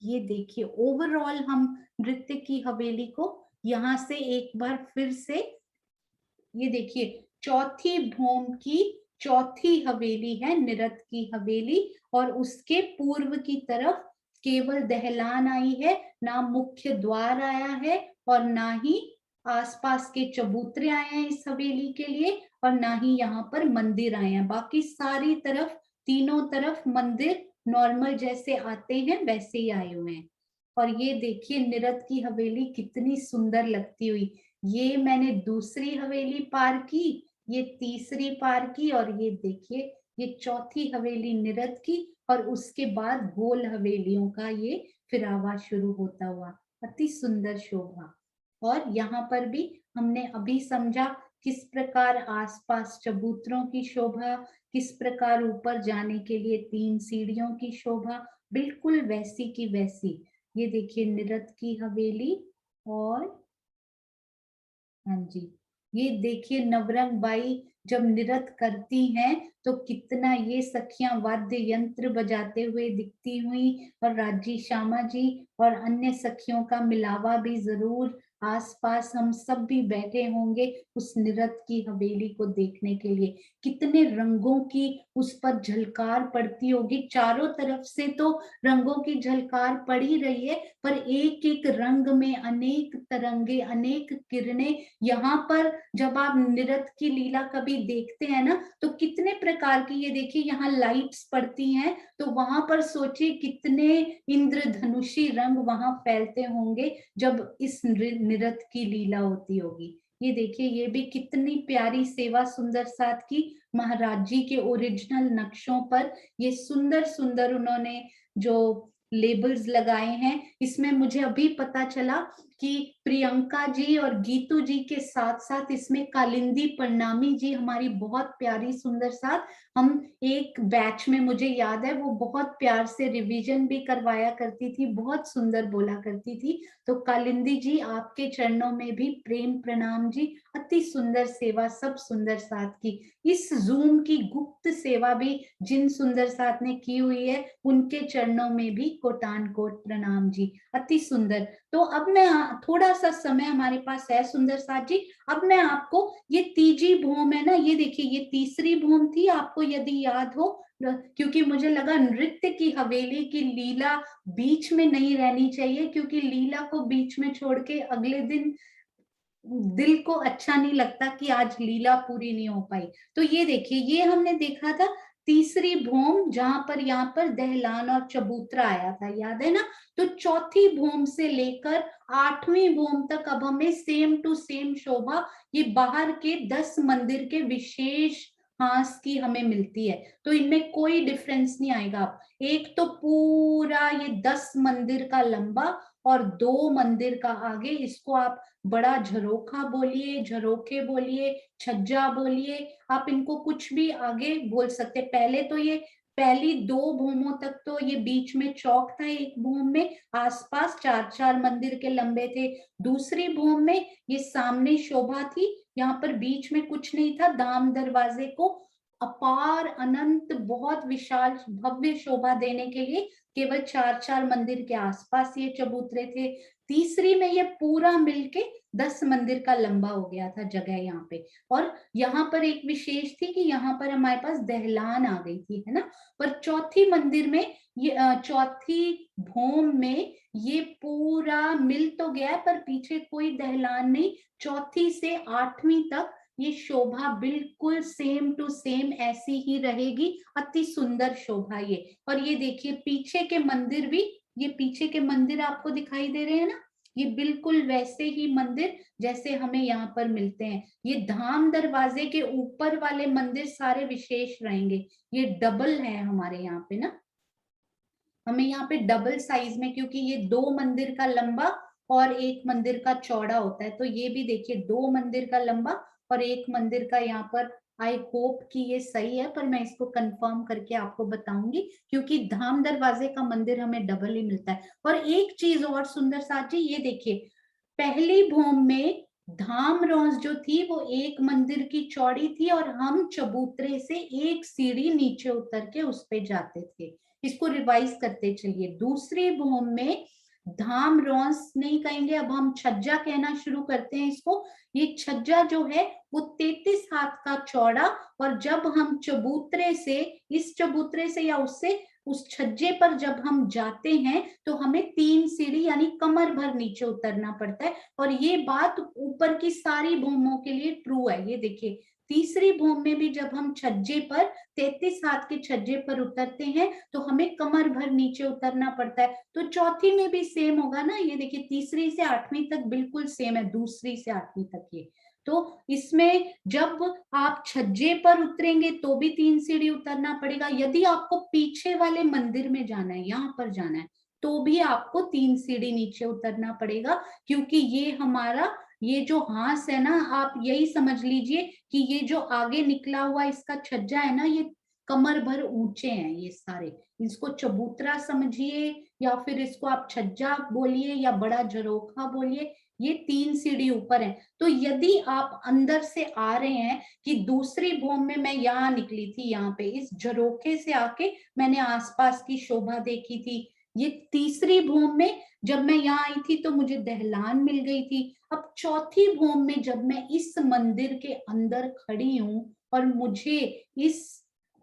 ये देखिए ओवरऑल हम नृत्य की हवेली को यहाँ से एक बार फिर से, ये देखिए चौथी भौम की चौथी हवेली है निरत की हवेली, और उसके पूर्व की तरफ केवल दहलान आई है, ना मुख्य द्वार आया है और ना ही आसपास के चबूतरे आए हैं इस हवेली के लिए, और ना ही यहाँ पर मंदिर आए हैं। बाकी सारी तरफ, तीनों तरफ मंदिर नॉर्मल जैसे आते हैं वैसे ही आए हुए हैं। और ये देखिए निरत की हवेली कितनी सुंदर लगती हुई। ये मैंने दूसरी हवेली पार की, ये तीसरी पार की, और ये देखिए ये चौथी हवेली निरत की, और उसके बाद गोल हवेलियों का ये फिरावा शुरू होता हुआ, अति सुंदर शोभा। और यहाँ पर भी हमने अभी समझा किस प्रकार आसपास चबूतरों की शोभा, किस प्रकार ऊपर जाने के लिए 3 सीढ़ियों की शोभा, बिल्कुल वैसी की वैसी। ये देखिए निरत की हवेली। और हाँ जी, ये देखिए नवरंग बाई जब नृत्य करती हैं तो कितना ये सखियां वाद्य यंत्र बजाते हुए दिखती हुई, और राजी श्यामा जी और अन्य सखियों का मिलावा भी जरूर आसपास हम सब भी बैठे होंगे उस नृत्य की हवेली को देखने के लिए। कितने रंगों की उस पर झलकार पड़ती होगी, चारों तरफ से तो रंगों की झलकार पड़ ही रही है, पर एक एक रंग में अनेक तरंगे, अनेक किरणें। यहाँ पर जब आप नृत्य की लीला कभी देखते हैं ना, तो कितने प्रकार की, ये देखिए यहाँ लाइट्स पड़ती हैं, तो वहां पर सोचिए कितने इंद्रधनुषी रंग वहां फैलते होंगे जब इस नृत्य की लीला होती होगी। ये देखिए, ये भी कितनी प्यारी सेवा सुंदर साथ की, महाराज जी के ओरिजिनल नक्शों पर ये सुंदर सुंदर उन्होंने जो लेबल्स लगाए हैं। इसमें मुझे अभी पता चला कि प्रियंका जी और गीतू जी के साथ साथ इसमें कालिंदी प्रणामी जी हमारी बहुत प्यारी सुंदर साथ, हम एक बैच में, मुझे याद है, वो बहुत प्यार से रिवीजन भी करवाया करती थी, बहुत सुंदर बोला करती थी। तो कालिंदी जी, आपके चरणों में भी प्रेम प्रणाम जी, अति सुंदर सेवा सब सुंदर साथ की। इस जूम की गुप्त सेवा भी जिन सुंदर साथ ने की हुई है, उनके चरणों में भी कोटान कोट प्रणाम जी, अति सुंदर। तो अब मैं थोड़ा सा समय हमारे पास है सुंदर साथ जी, अब मैं आपको ये तीजी भूम है ना, ये देखिए ये तीसरी भूम थी, आपको यदि याद हो, क्योंकि मुझे लगा नृत्य की हवेली की लीला बीच में नहीं रहनी चाहिए, क्योंकि लीला को बीच में छोड़ के अगले दिन दिल को अच्छा नहीं लगता कि आज लीला पूरी नहीं हो पाई। तो ये देखिए, ये हमने देखा था तीसरी भूम, जहां पर यहाँ पर दहलान और चबूतरा आया था, याद है ना। तो चौथी भूम से लेकर 8वीं भूम तक अब हमें सेम टू सेम शोभा ये बाहर के 10 मंदिर के विशेष हास की हमें मिलती है। तो इनमें कोई डिफरेंस नहीं आएगा। एक तो पूरा ये 10 मंदिर का लंबा और 2 मंदिर का आगे, इसको आप बड़ा झरोखा बोलिए, झरोखे बोलिए, छज्जा बोलिए, आप इनको कुछ भी आगे बोल सकते। पहले तो ये पहली 2 भूमों तक तो ये बीच में चौक था, एक भूम में आसपास 4-4 मंदिर के लंबे थे। दूसरी भूम में ये सामने शोभा थी, यहाँ पर बीच में कुछ नहीं था। धाम दरवाजे को अपार अनंत बहुत विशाल भव्य शोभा देने के लिए केवल 4-4 मंदिर के आसपास ये चबूतरे थे। तीसरी में ये पूरा मिलके 10 मंदिर का लंबा हो गया था जगह यहाँ पे। और यहाँ पर एक विशेष थी कि यहाँ पर हमारे पास दहलान आ गई थी, है ना। पर चौथी मंदिर में ये चौथी भूम में ये पूरा मिल तो गया है, पर पीछे कोई दहलान नहीं। चौथी से 8वीं तक ये शोभा बिल्कुल सेम टू सेम ऐसी ही रहेगी, अति सुंदर शोभा ये। और ये देखिए पीछे के मंदिर भी, ये पीछे के मंदिर आपको दिखाई दे रहे हैं ना, ये बिल्कुल वैसे ही मंदिर जैसे हमें यहाँ पर मिलते हैं। ये धाम दरवाजे के ऊपर वाले मंदिर सारे विशेष रहेंगे, ये डबल है हमारे यहाँ पे ना, हमें यहाँ पे डबल साइज में, क्योंकि ये 2 मंदिर का लंबा और 1 मंदिर का चौड़ा होता है। तो ये भी देखिए 2 मंदिर का लंबा और 1 मंदिर का, यहाँ पर आई होप कि ये सही है, पर मैं इसको कंफर्म करके आपको बताऊंगी, क्योंकि धाम दरवाजे का मंदिर हमें डबल ही मिलता है। और एक चीज और सुंदर साथ जी, ये देखिए पहली भूम में धाम रौस जो थी वो 1 मंदिर की चौड़ी थी, और हम चबूतरे से 1 सीढ़ी नीचे उतर के उस पे जाते थे। इसको रिवाइज करते चलिए। दूसरी भूम में धाम रौस नहीं कहेंगे, अब हम छज्जा कहना शुरू करते हैं इसको। ये छज्जा जो है वो 33 हाथ का चौड़ा, और जब हम चबूतरे से, इस चबूतरे से या उससे उस छज्जे पर जब हम जाते हैं तो हमें 3 सीढ़ी यानी कमर भर नीचे उतरना पड़ता है। और ये बात ऊपर की सारी भूमों के लिए ट्रू है। ये देखिए तीसरी भूम में भी जब हम छज्जे पर 33 हाथ के छज्जे पर उतरते हैं तो हमें कमर भर नीचे उतरना पड़ता है। तो चौथी में भी सेम होगा ना, ये देखिए तीसरी से 8वीं तक बिल्कुल सेम है, दूसरी से 8वीं तक ये। तो इसमें जब आप छज्जे पर उतरेंगे तो भी 3 सीढ़ी उतरना पड़ेगा। यदि आपको पीछे वाले मंदिर में जाना है, यहाँ पर जाना है, तो भी आपको 3 सीढ़ी नीचे उतरना पड़ेगा, क्योंकि ये हमारा ये जो हास है ना, आप यही समझ लीजिए कि ये जो आगे निकला हुआ इसका छज्जा है ना, ये कमर भर ऊंचे हैं ये सारे। इसको चबूतरा समझिए या फिर इसको आप छज्जा बोलिए या बड़ा झरोखा बोलिए, ये 3 सीढ़ी ऊपर है। तो यदि आप अंदर से आ रहे हैं कि दूसरी भूमि में मैं यहाँ निकली थी, यहाँ पे इस झरोखे से आके मैंने आसपास की शोभा देखी थी, ये तीसरी भूमि में जब मैं यहाँ आई थी तो मुझे दहलान मिल गई थी। अब चौथी भूमि में जब मैं इस मंदिर के अंदर खड़ी हूँ और मुझे इस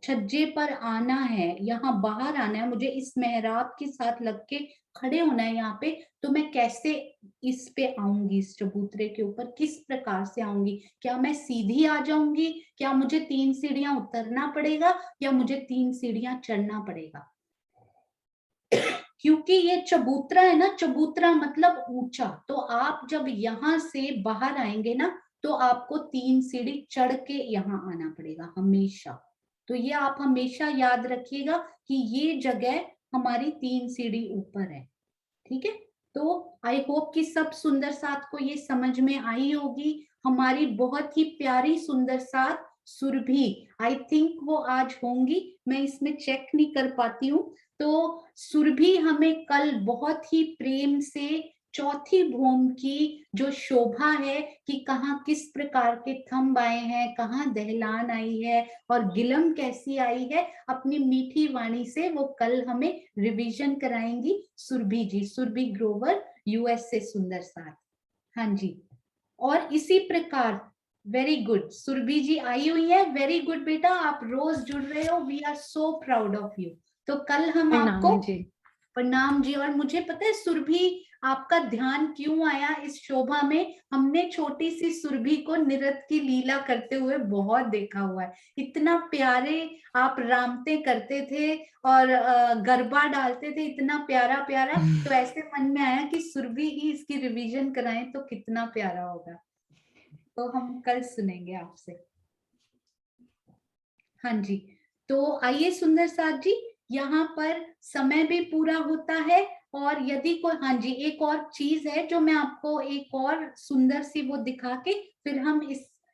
छज्जे पर आना है, यहाँ बाहर आना है, मुझे इस मेहराब के साथ लग के खड़े होना है यहाँ पे, तो मैं कैसे इस पे आऊंगी, इस चबूतरे के ऊपर किस प्रकार से आऊंगी? क्या मैं सीधी आ जाऊंगी? क्या मुझे 3 सीढ़ियां उतरना पड़ेगा या मुझे 3 सीढ़ियां चढ़ना पड़ेगा? क्योंकि ये चबूतरा है ना, चबूतरा मतलब ऊंचा, तो आप जब यहाँ से बाहर आएंगे ना तो आपको 3 सीढ़ी चढ़ के यहाँ आना पड़ेगा हमेशा। तो ये आप हमेशा याद रखिएगा कि ये जगह हमारी 3 सीढ़ी ऊपर है। ठीक है, तो आई होप कि सब सुंदर साथ को ये समझ में आई होगी। हमारी बहुत ही प्यारी सुंदर साथ सुरभि, आई थिंक वो आज होंगी, मैं इसमें चेक नहीं कर पाती हूँ। तो सुरभि हमें कल बहुत ही प्रेम से चौथी भूमि की जो शोभा है कि कहाँ किस प्रकार के थंब आए हैं, कहाँ दहलान आई है और गिलम कैसी आई है, अपनी मीठी वाणी से वो कल हमें रिवीजन कराएंगी सुरभि जी, सुरभि ग्रोवर, यूएस से सुंदर साथ। हाँ जी, और इसी प्रकार वेरी गुड, सुरभि जी आई हुई है, वेरी गुड बेटा, आप रोज जुड़ रहे हो, we are so proud of you. तो कल हम आपको प्रणाम जी। और मुझे पता है सुरभि आपका ध्यान क्यों आया इस शोभा में, हमने छोटी सी सुरभि को नृत्य की लीला करते हुए बहुत देखा हुआ है, इतना प्यारे आप रामते करते थे और गरबा डालते थे, इतना प्यारा प्यारा, तो ऐसे मन में आया कि सुरभि ही इसकी रिवीजन कराएं तो कितना प्यारा होगा। तो हम कल सुनेंगे आपसे। हाँ जी, तो आइए सुंदर साथ जी, यहाँ पर समय भी पूरा होता है और यदि कोई, हाँ जी, एक और चीज है जो मैं आपको एक और सुंदर सी वो दिखा के फिर हम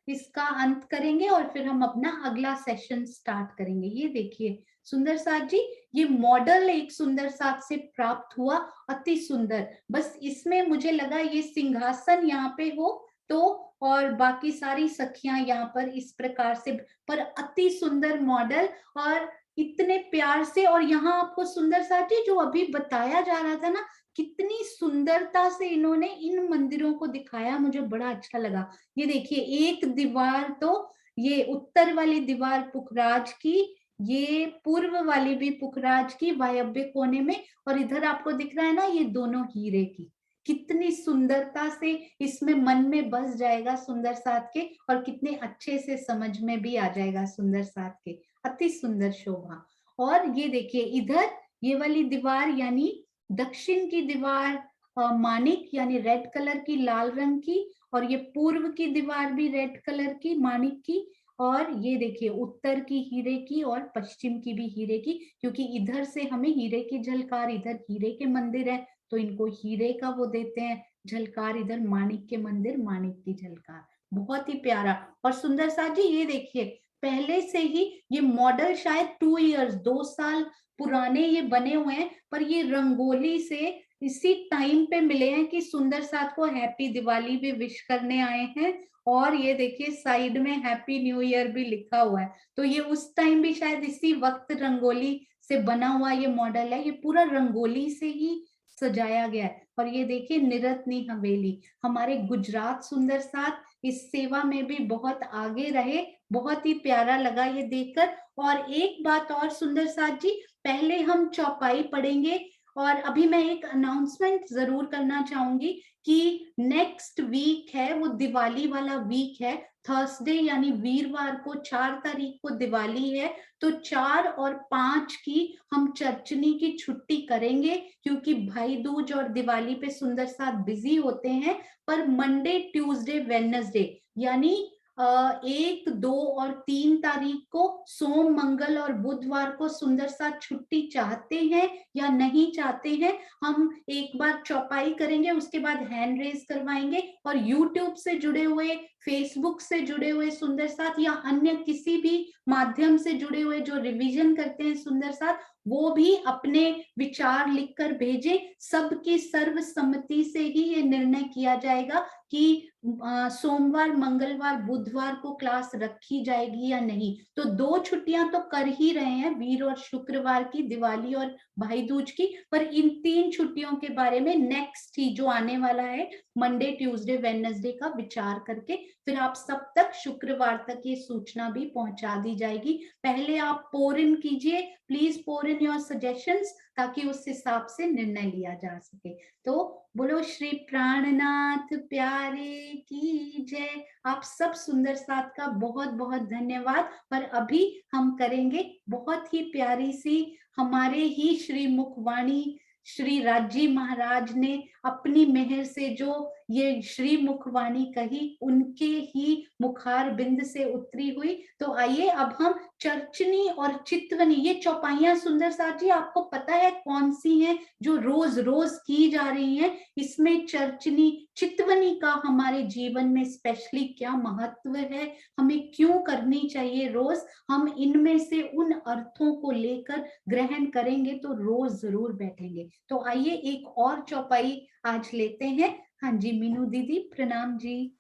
इसका अंत करेंगे और फिर हम अपना अगला सेशन स्टार्ट करेंगे। ये देखिए सुंदर साथ जी, ये मॉडल एक सुंदर साथ से प्राप्त हुआ, अति सुंदर। बस इसमें मुझे लगा ये सिंहासन यहाँ पे हो तो, और बाकी सारी सखियां यहाँ पर इस प्रकार से, पर अति सुंदर मॉडल और इतने प्यार से। और यहाँ आपको सुंदर साथी जो अभी बताया जा रहा था ना, कितनी सुंदरता से इन्होंने इन मंदिरों को दिखाया, मुझे बड़ा अच्छा लगा। ये देखिए एक दीवार तो ये उत्तर वाली दीवार पुखराज की, ये पूर्व वाली भी पुखराज की वायव्य कोने में, और इधर आपको दिख रहा है ना ये दोनों हीरे की। कितनी सुंदरता से इसमें मन में बस जाएगा सुंदर साथ के, और कितने अच्छे से समझ में भी आ जाएगा सुंदर साथ के, अति सुंदर शोभा। और ये देखिए इधर ये वाली दीवार यानी दक्षिण की दीवार माणिक यानी रेड कलर की, लाल रंग की, और ये पूर्व की दीवार भी रेड कलर की माणिक की, और ये देखिए उत्तर की हीरे की और पश्चिम की भी हीरे की, क्योंकि इधर से हमें हीरे की झलकार, इधर हीरे के मंदिर है तो इनको हीरे का वो देते हैं झलकार, इधर माणिक के मंदिर माणिक की झलकार, बहुत ही प्यारा। और सुंदर साथ जी ये देखिए पहले से ही ये मॉडल शायद 2 इयर्स 2 साल पुराने ये बने हुए हैं, पर ये रंगोली से इसी टाइम पे मिले हैं कि सुंदर साथ को हैप्पी दिवाली भी विश करने आए हैं, और ये देखिए साइड में हैप्पी न्यू ईयर भी लिखा हुआ है। तो ये उस टाइम भी शायद इसी वक्त रंगोली से बना हुआ ये मॉडल है, ये पूरा रंगोली से ही सजाया गया है। और ये देखिए निरत्नी हवेली, हमारे गुजरात सुंदर साथ इस सेवा में भी बहुत आगे रहे, बहुत ही प्यारा लगा ये देखकर। और एक बात और सुंदर साथ जी, पहले हम चौपाई पढ़ेंगे, और अभी मैं एक अनाउंसमेंट जरूर करना चाहूंगी कि नेक्स्ट वीक है वो दिवाली वाला वीक है, थर्सडे यानी वीरवार को 4 तारीख को दिवाली है, तो 4 और 5 की हम चर्चनी की छुट्टी करेंगे, क्योंकि भाई दूज और दिवाली पे सुंदर साथ बिजी होते हैं। पर मंडे ट्यूसडे वेडनेसडे यानी 1, 2 और 3 तारीख को, सोम मंगल और बुधवार को सुंदर साथ छुट्टी चाहते हैं या नहीं चाहते हैं, हम एक बार चौपाई करेंगे, उसके बाद हैंड रेज करवाएंगे, और यूट्यूब से जुड़े हुए, फेसबुक से जुड़े हुए सुंदर साथ या अन्य किसी भी माध्यम से जुड़े हुए जो रिवीजन करते हैं सुंदर साथ, वो भी अपने विचार लिखकर भेजें। सबकी सर्वसम्मति से ही ये निर्णय किया जाएगा कि सोमवार, मंगलवार, बुधवार को क्लास रखी जाएगी या नहीं। तो 2 छुट्टियां तो कर ही रहे हैं, वीर और शुक्रवार की, दिवाली और भाई दूज की, पर इन 3 छुट्टियों के बारे में नेक्स्ट ही जो आने वाला है मंडे, ट्यूसडे, वेडनेसडे का विचार करके फिर आप सब तक शुक्रवार तक ये सूचना भी पहुंचा दी जाएगी। पहले आप पोर इन कीजिए, please pour in your suggestions, ताकि उस हिसाब से निर्णय लिया जा सके। तो बोलो श्री प्राणनाथ प्यारे की जय। आप सब सुंदर साथ का बहुत बहुत धन्यवाद। पर अभी हम करेंगे बहुत ही प्यारी सी, हमारे ही श्री मुखवाणी श्री राजी महाराज ने अपनी मेहर से जो ये श्री मुखवाणी कही, उनके ही मुखार बिंद से उतरी हुई। तो आइए अब हम चर्चनी और चितवनी, ये चौपाइयां सुंदर साथ जी आपको पता है कौन सी हैं जो रोज रोज की जा रही हैं? इसमें चर्चनी चितवनी का हमारे जीवन में स्पेशली क्या महत्व है, हमें क्यों करनी चाहिए रोज, हम इनमें से उन अर्थों को लेकर ग्रहण करेंगे तो रोज जरूर बैठेंगे। तो आइए एक और चौपाई आज लेते हैं। हाँ जी मीनू दीदी, प्रणाम जी।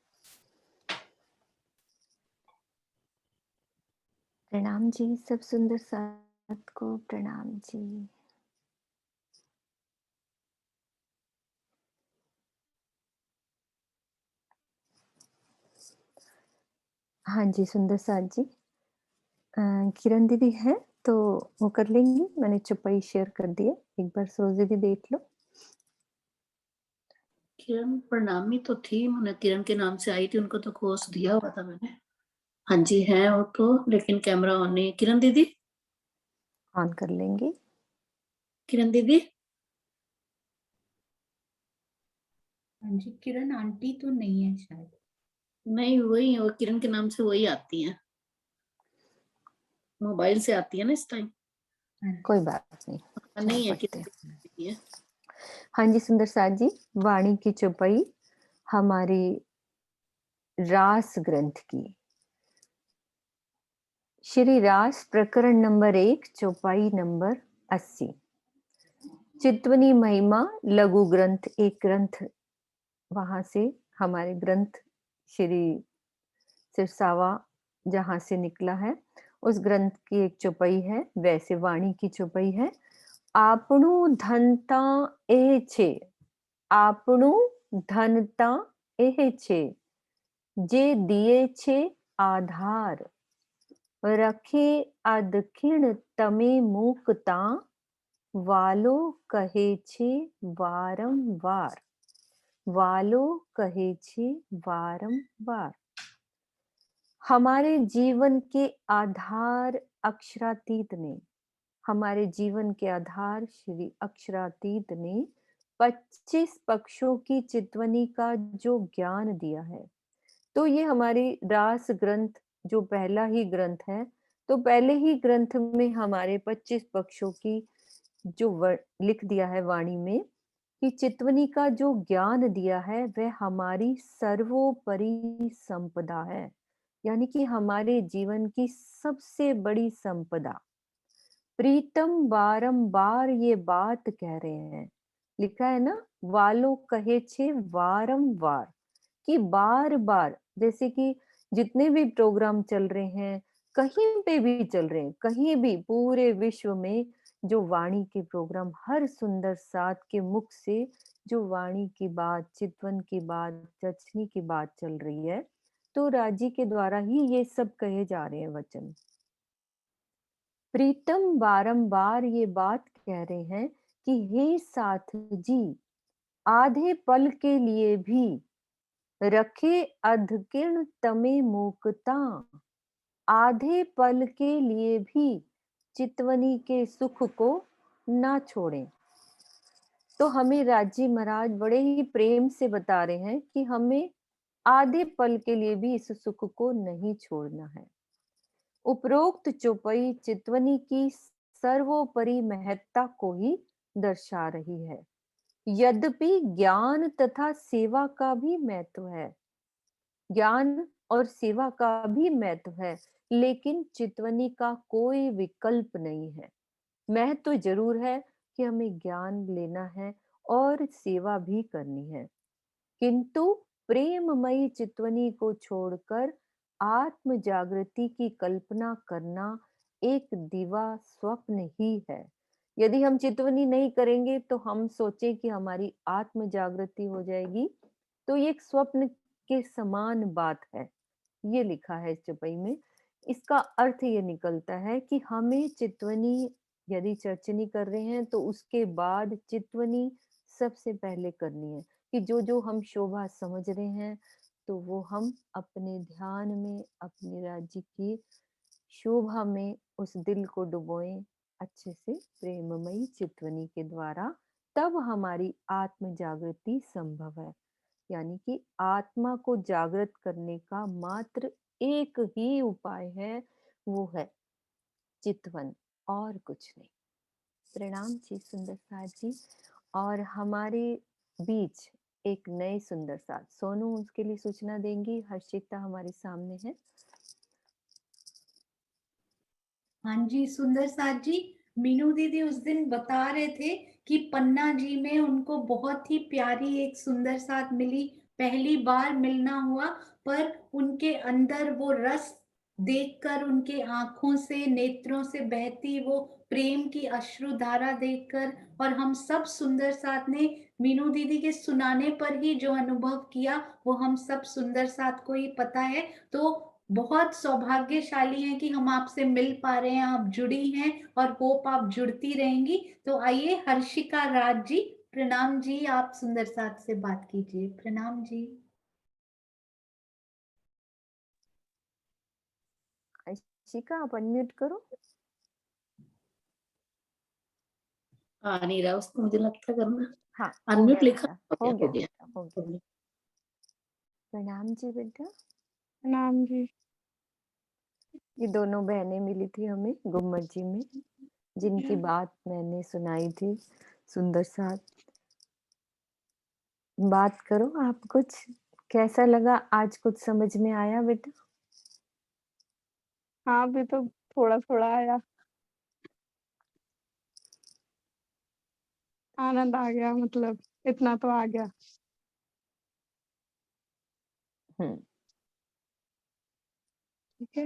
प्रणाम जी, सब सुंदर साथ को प्रणाम जी। हाँ जी सुंदर साथ जी, किरण दीदी है तो वो कर लेंगी, मैंने चौपाई शेयर कर दी है, एक बार सरोज दीदी देख लो। किरण प्रणामी तो थी, मैंने किरण के नाम से आई थी, उनको तो कोर्स दिया हुआ था मैंने। हाँ जी है वो तो, लेकिन कैमरा ऑन नहीं है। किरण दीदी, ऑन कर लेंगे। किरण दीदी, हाँ जी किरण आंटी तो नहीं है शायद। नहीं वही, वो किरण के नाम से वही आती है, मोबाइल से आती है ना इस टाइम। कोई बात नहीं, नहीं है, पढ़ते हैं। किरण है। हाँ जी सुंदर साथ जी, वाणी की चौपाई हमारी रास ग्रंथ की, श्री रास प्रकरण नंबर 1, चौपाई नंबर 80। चितवनी महिमा लघु ग्रंथ, एक ग्रंथ वहां से हमारे ग्रंथ श्री सिरसावा जहां से निकला है, उस ग्रंथ की एक चौपाई है, वैसे वाणी की चौपाई है। आपणु धनता एह छे, आपणु धनता एह छे, जे दिए छे आधार, रखे अदखिण तमे मूकता, वालो कहे छे वारंवार, वालो कहे छे वारंवार। हमारे जीवन के आधार अक्षरातीत ने, हमारे जीवन के आधार श्री अक्षरातीत ने 25 पक्षों की चितवनी का जो ज्ञान दिया है, तो ये हमारी रास ग्रंथ जो पहला ही ग्रंथ है, तो पहले ही ग्रंथ में हमारे 25 पक्षों की जो लिख दिया है वाणी में कि चितवनी का जो ज्ञान दिया है वह हमारी सर्वोपरि संपदा है, यानी कि हमारे जीवन की सबसे बड़ी संपदा। प्रीतम बारंबार ये बात कह रहे हैं, लिखा है ना, वालो कहे छे वारंवार, कि बार बार, जैसे कि जितने भी प्रोग्राम चल रहे हैं, कहीं पे भी चल रहे हैं, कहीं भी पूरे विश्व में जो वाणी के प्रोग्राम, हर सुंदर साथ के मुख से जो वाणी की बात, चितवन की बात, चचनी की बात चल रही है, तो राजी के द्वारा ही ये सब कहे जा रहे हैं वचन। प्रीतम बारंबार ये बात कह रहे हैं कि हे साथ जी, आधे पल के लिए भी रखे अधकिर्ण तमे मूकता, आधे पल के लिए भी चितवनी के सुख को ना छोड़ें। तो हमें राजी महाराज बड़े ही प्रेम से बता रहे हैं कि हमें आधे पल के लिए भी इस सुख को नहीं छोड़ना है। उपरोक्त चौपाई चितवनी की सर्वोपरि महत्ता को ही दर्शा रही है। यद्यपि ज्ञान तथा सेवा का भी महत्व है, ज्ञान और सेवा का भी महत्व है, लेकिन चितवनी का कोई विकल्प नहीं है। महत्व जरूर है कि हमें ज्ञान लेना है और सेवा भी करनी है, किंतु प्रेममयी चितवनी को छोड़कर आत्म जागृति की कल्पना करना एक दिवा स्वप्न ही है। यदि हम चितवनी नहीं करेंगे तो हम सोचें कि हमारी आत्म जागृति हो जाएगी, तो ये एक स्वप्न के समान बात है। ये लिखा है इस चौपाई में। इसका अर्थ ये निकलता है कि हमें चितवनी, यदि चर्चनी कर रहे हैं तो उसके बाद चितवनी सबसे पहले करनी है, कि जो जो हम शोभा समझ रहे हैं तो वो हम अपने ध्यान में, अपने राज्य की शोभा में उस दिल को डुबोएं अच्छे से प्रेममयी चितवनी के द्वारा। तब हमारी आत्म जागृति संभव है। यानी कि आत्मा को जागृत करने का मात्र एक ही उपाय है, वो है चितवन, और कुछ नहीं। प्रणाम जी सुंदर साथ जी। और हमारे बीच एक नए सुंदर साथ सोनू, उसके लिए सूचना देंगी। हर्षिता हमारे सामने है। हाँ जी सुंदर साथ जी, मीनू दीदी उस दिन बता रहे थे कि पन्ना जी में उनको बहुत ही प्यारी एक सुंदर साथ मिली, पहली बार मिलना हुआ, पर उनके अंदर वो रस देखकर, उनके आंखों से, नेत्रों से बहती वो प्रेम की अश्रुधारा देखकर, और हम सब सुंदर साथ ने मीनू दीदी के सुनाने पर ही जो अनुभव किया वो हम सब सुंदर साथ को ही पता है। तो बहुत सौभाग्यशाली हैं कि हम आपसे मिल पा रहे हैं, आप जुड़ी हैं, और होप आप जुड़ती रहेंगी। तो आइए हर्षिका राज जी, प्रणाम जी, आप सुंदर साथ से बात कीजिए। प्रणाम जी। शिका आप अनम्यूट करो। आ नहीं रहा उसको, मुझे लगता करना। हाँ, हो अनम्यूट गया लिखा, बेटा, हो हो गया, गया हो गया, बेटा, हो हो गया। गया। प्रणाम जी बेटा। प्रणाम जी। ये दोनों बहनें मिली थी हमें गुम्मत जी में, जिनकी बात मैंने सुनाई थी। सुंदर साथ बात करो आप, कुछ कैसा लगा आज? कुछ समझ में आया बेटा? हाँ, अभी तो थोड़ा-थोड़ा आया। आनंद आ गया, मतलब इतना तो आ गया। हम्म, ठीक है,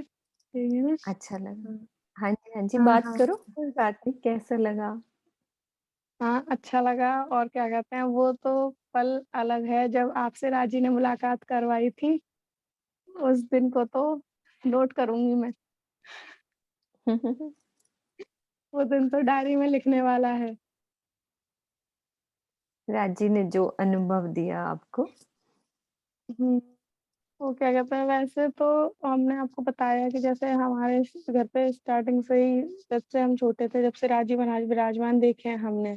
यही है ना? अच्छा लगा। हाँ जी, हाँ जी, हाँ, बात हाँ। करो कोई बात नहीं, कैसा लगा? हाँ, अच्छा लगा। और क्या कहते हैं, वो तो पल अलग है जब आपसे राजी ने मुलाकात करवाई थी। उस दिन को तो नोट करूँगी मैं। वो दिन तो डायरी में लिखने वाला है। राजी ने जो अनुभव दिया आपको। हुँ। वो क्या कहते हैं, वैसे तो हमने आपको बताया कि जैसे हमारे घर पे स्टार्टिंग से ही, जब से हम छोटे थे, जब से राजी महाराज विराजमान देखे हैं हमने।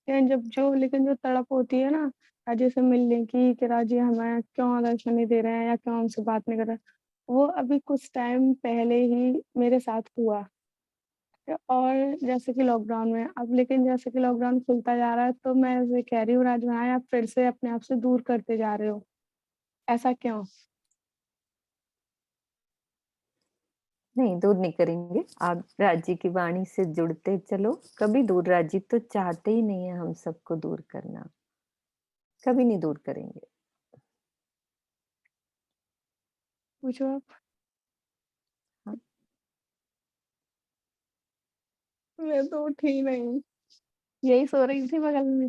लेकिन जो तड़प होती है ना राजी से मिलने की, कि राजी हमें क्यों दर्शन नहीं दे रहे हैं या क्यों हमसे बात नहीं कर रहे हैं, वो अभी कुछ टाइम पहले ही मेरे साथ हुआ। और जैसे कि लॉकडाउन में अब, लेकिन जैसे कि लॉकडाउन खुलता जा रहा है, तो मैं ऐसे कह रही हूँ, राज महाराज आप फिर से अपने आप से दूर करते जा रहे हो, ऐसा क्यों? नहीं, दूर नहीं करेंगे। आप राजी की वाणी से जुड़ते चलो, कभी दूर, राजी तो चाहते ही नहीं है हम सबको दूर करना, कभी नहीं दूर करेंगे। पूछो आप। हाँ, मैं तो उठी ही नहीं, यही सो रही थी बगल में।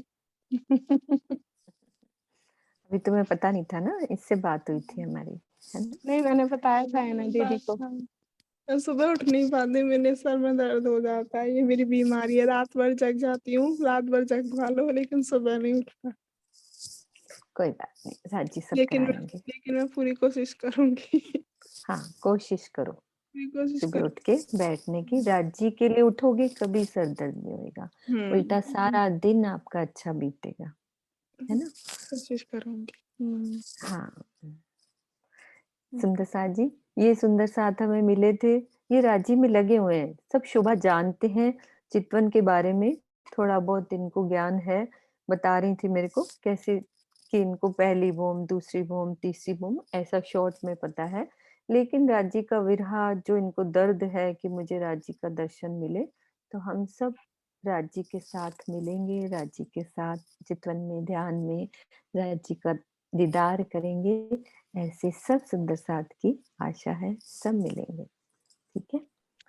अभी तुम्हें पता नहीं था ना, इससे बात हुई थी हमारी, है ना? नहीं, मैंने बताया था ना दीदी को। हाँ, मैं सुबह उठ नहीं पाती, मेरे सर में दर्द हो जाता है, ये मेरी बीमारी है। रात भर जग जाती हूँ, रात भर जगवा लो, लेकिन सुबह नहीं उठता। कोई बात नहीं, राजी सब लेकिन कराएंगे। लेकिन मैं पूरी कोशिश करूंगी। हाँ, कोशिश करो पूरी कोशिश सुबह करूँ। उठ के बैठने की। राजी के लिए उठोगे कभी सर दर्द नहीं होएगा, उल्टा सारा दिन आपका अच्छा बीतेगा, है ना? कोशिश करूंगी। हाँ। सुंदर साथ जी, ये सुंदर साथ हमें मिले थे, ये राजी में लगे हुए हैं, सब शोभा जानते हैं चितवन के बारे में, थोड़ा बहुत इनको ज्ञान है। बता रही थी मेरे को कैसे कि इनको पहली भूम, दूसरी भूम, तीसरी भूम ऐसा शॉर्ट में पता है। लेकिन राजी का विरहा, जो इनको दर्द है कि मुझे राजी का दर्शन मिले, तो हम सब राज्य के साथ मिलेंगे, राज्य के साथ चितवन में ध्यान में राज्य का दीदार करेंगे। ऐसे सब सुंदर साथ की आशा है, सब मिलेंगे। ठीक है,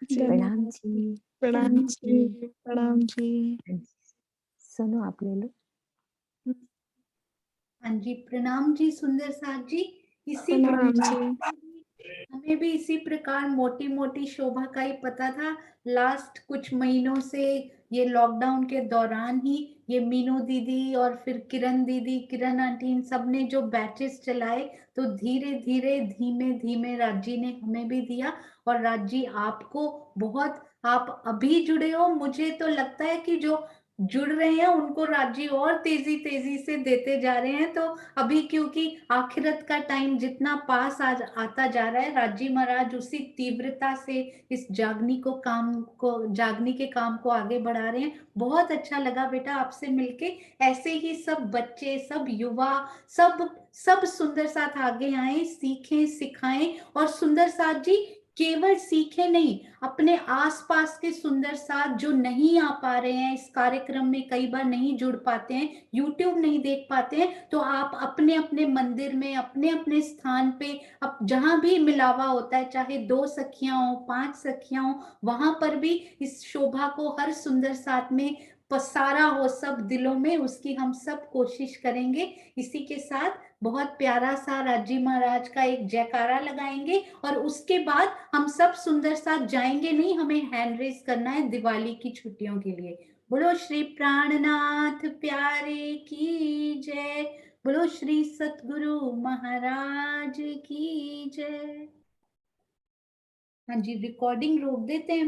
जी प्रणाम जी। प्रणाम जी। प्रणाम जी। हाँ जी, सुनो आप ले लो। हाँ जी, प्रणाम जी सुंदर साथ जी। इसी प्रणाम प्रकार जी। हमें भी इसी प्रकार मोटी मोटी शोभा का ही पता था। लास्ट कुछ महीनों से ये लॉकडाउन के दौरान ही ये मीनू दीदी और फिर किरण दीदी, किरण आंटी, इन सब ने जो बैचेस चलाए, तो धीरे धीरे धीमे धीमे राजी ने हमें भी दिया। और राजी आपको बहुत, आप अभी जुड़े हो, मुझे तो लगता है कि जो जुड़ रहे हैं उनको राजी और तेजी तेजी से देते जा रहे हैं। तो अभी क्योंकि आखिरत का टाइम जितना पास आता जा रहा है, राजी महाराज उसी तीव्रता से इस जागने के काम को आगे बढ़ा रहे हैं। बहुत अच्छा लगा बेटा आपसे मिलके। ऐसे ही सब बच्चे, सब युवा, सब सब सुंदर साथ आगे आए, सीखें, सिखाएं। और सुंदर साथ जी केवल सीखे नहीं, अपने आसपास के सुंदर साथ जो नहीं आ पा रहे हैं इस कार्यक्रम में, कई बार नहीं जुड़ पाते हैं, यूट्यूब नहीं देख पाते हैं, तो आप अपने अपने मंदिर में, अपने अपने स्थान पे, अब जहां भी मिलावा होता है, चाहे 2 सखियां हो, 5 सखियां हो, वहां पर भी इस शोभा को हर सुंदर साथ में पसारा हो सब दिलों में, उसकी हम सब कोशिश करेंगे। इसी के साथ बहुत प्यारा सा राजी महाराज का एक जयकारा लगाएंगे और उसके बाद हम सब सुंदर साथ जाएंगे नहीं, हमें हैंड रेस करना है दिवाली की छुट्टियों के लिए। बोलो श्री प्राणनाथ प्यारे की जय, बोलो श्री सतगुरु महाराज की जय। हाँ जी, रिकॉर्डिंग रोक देते हैं।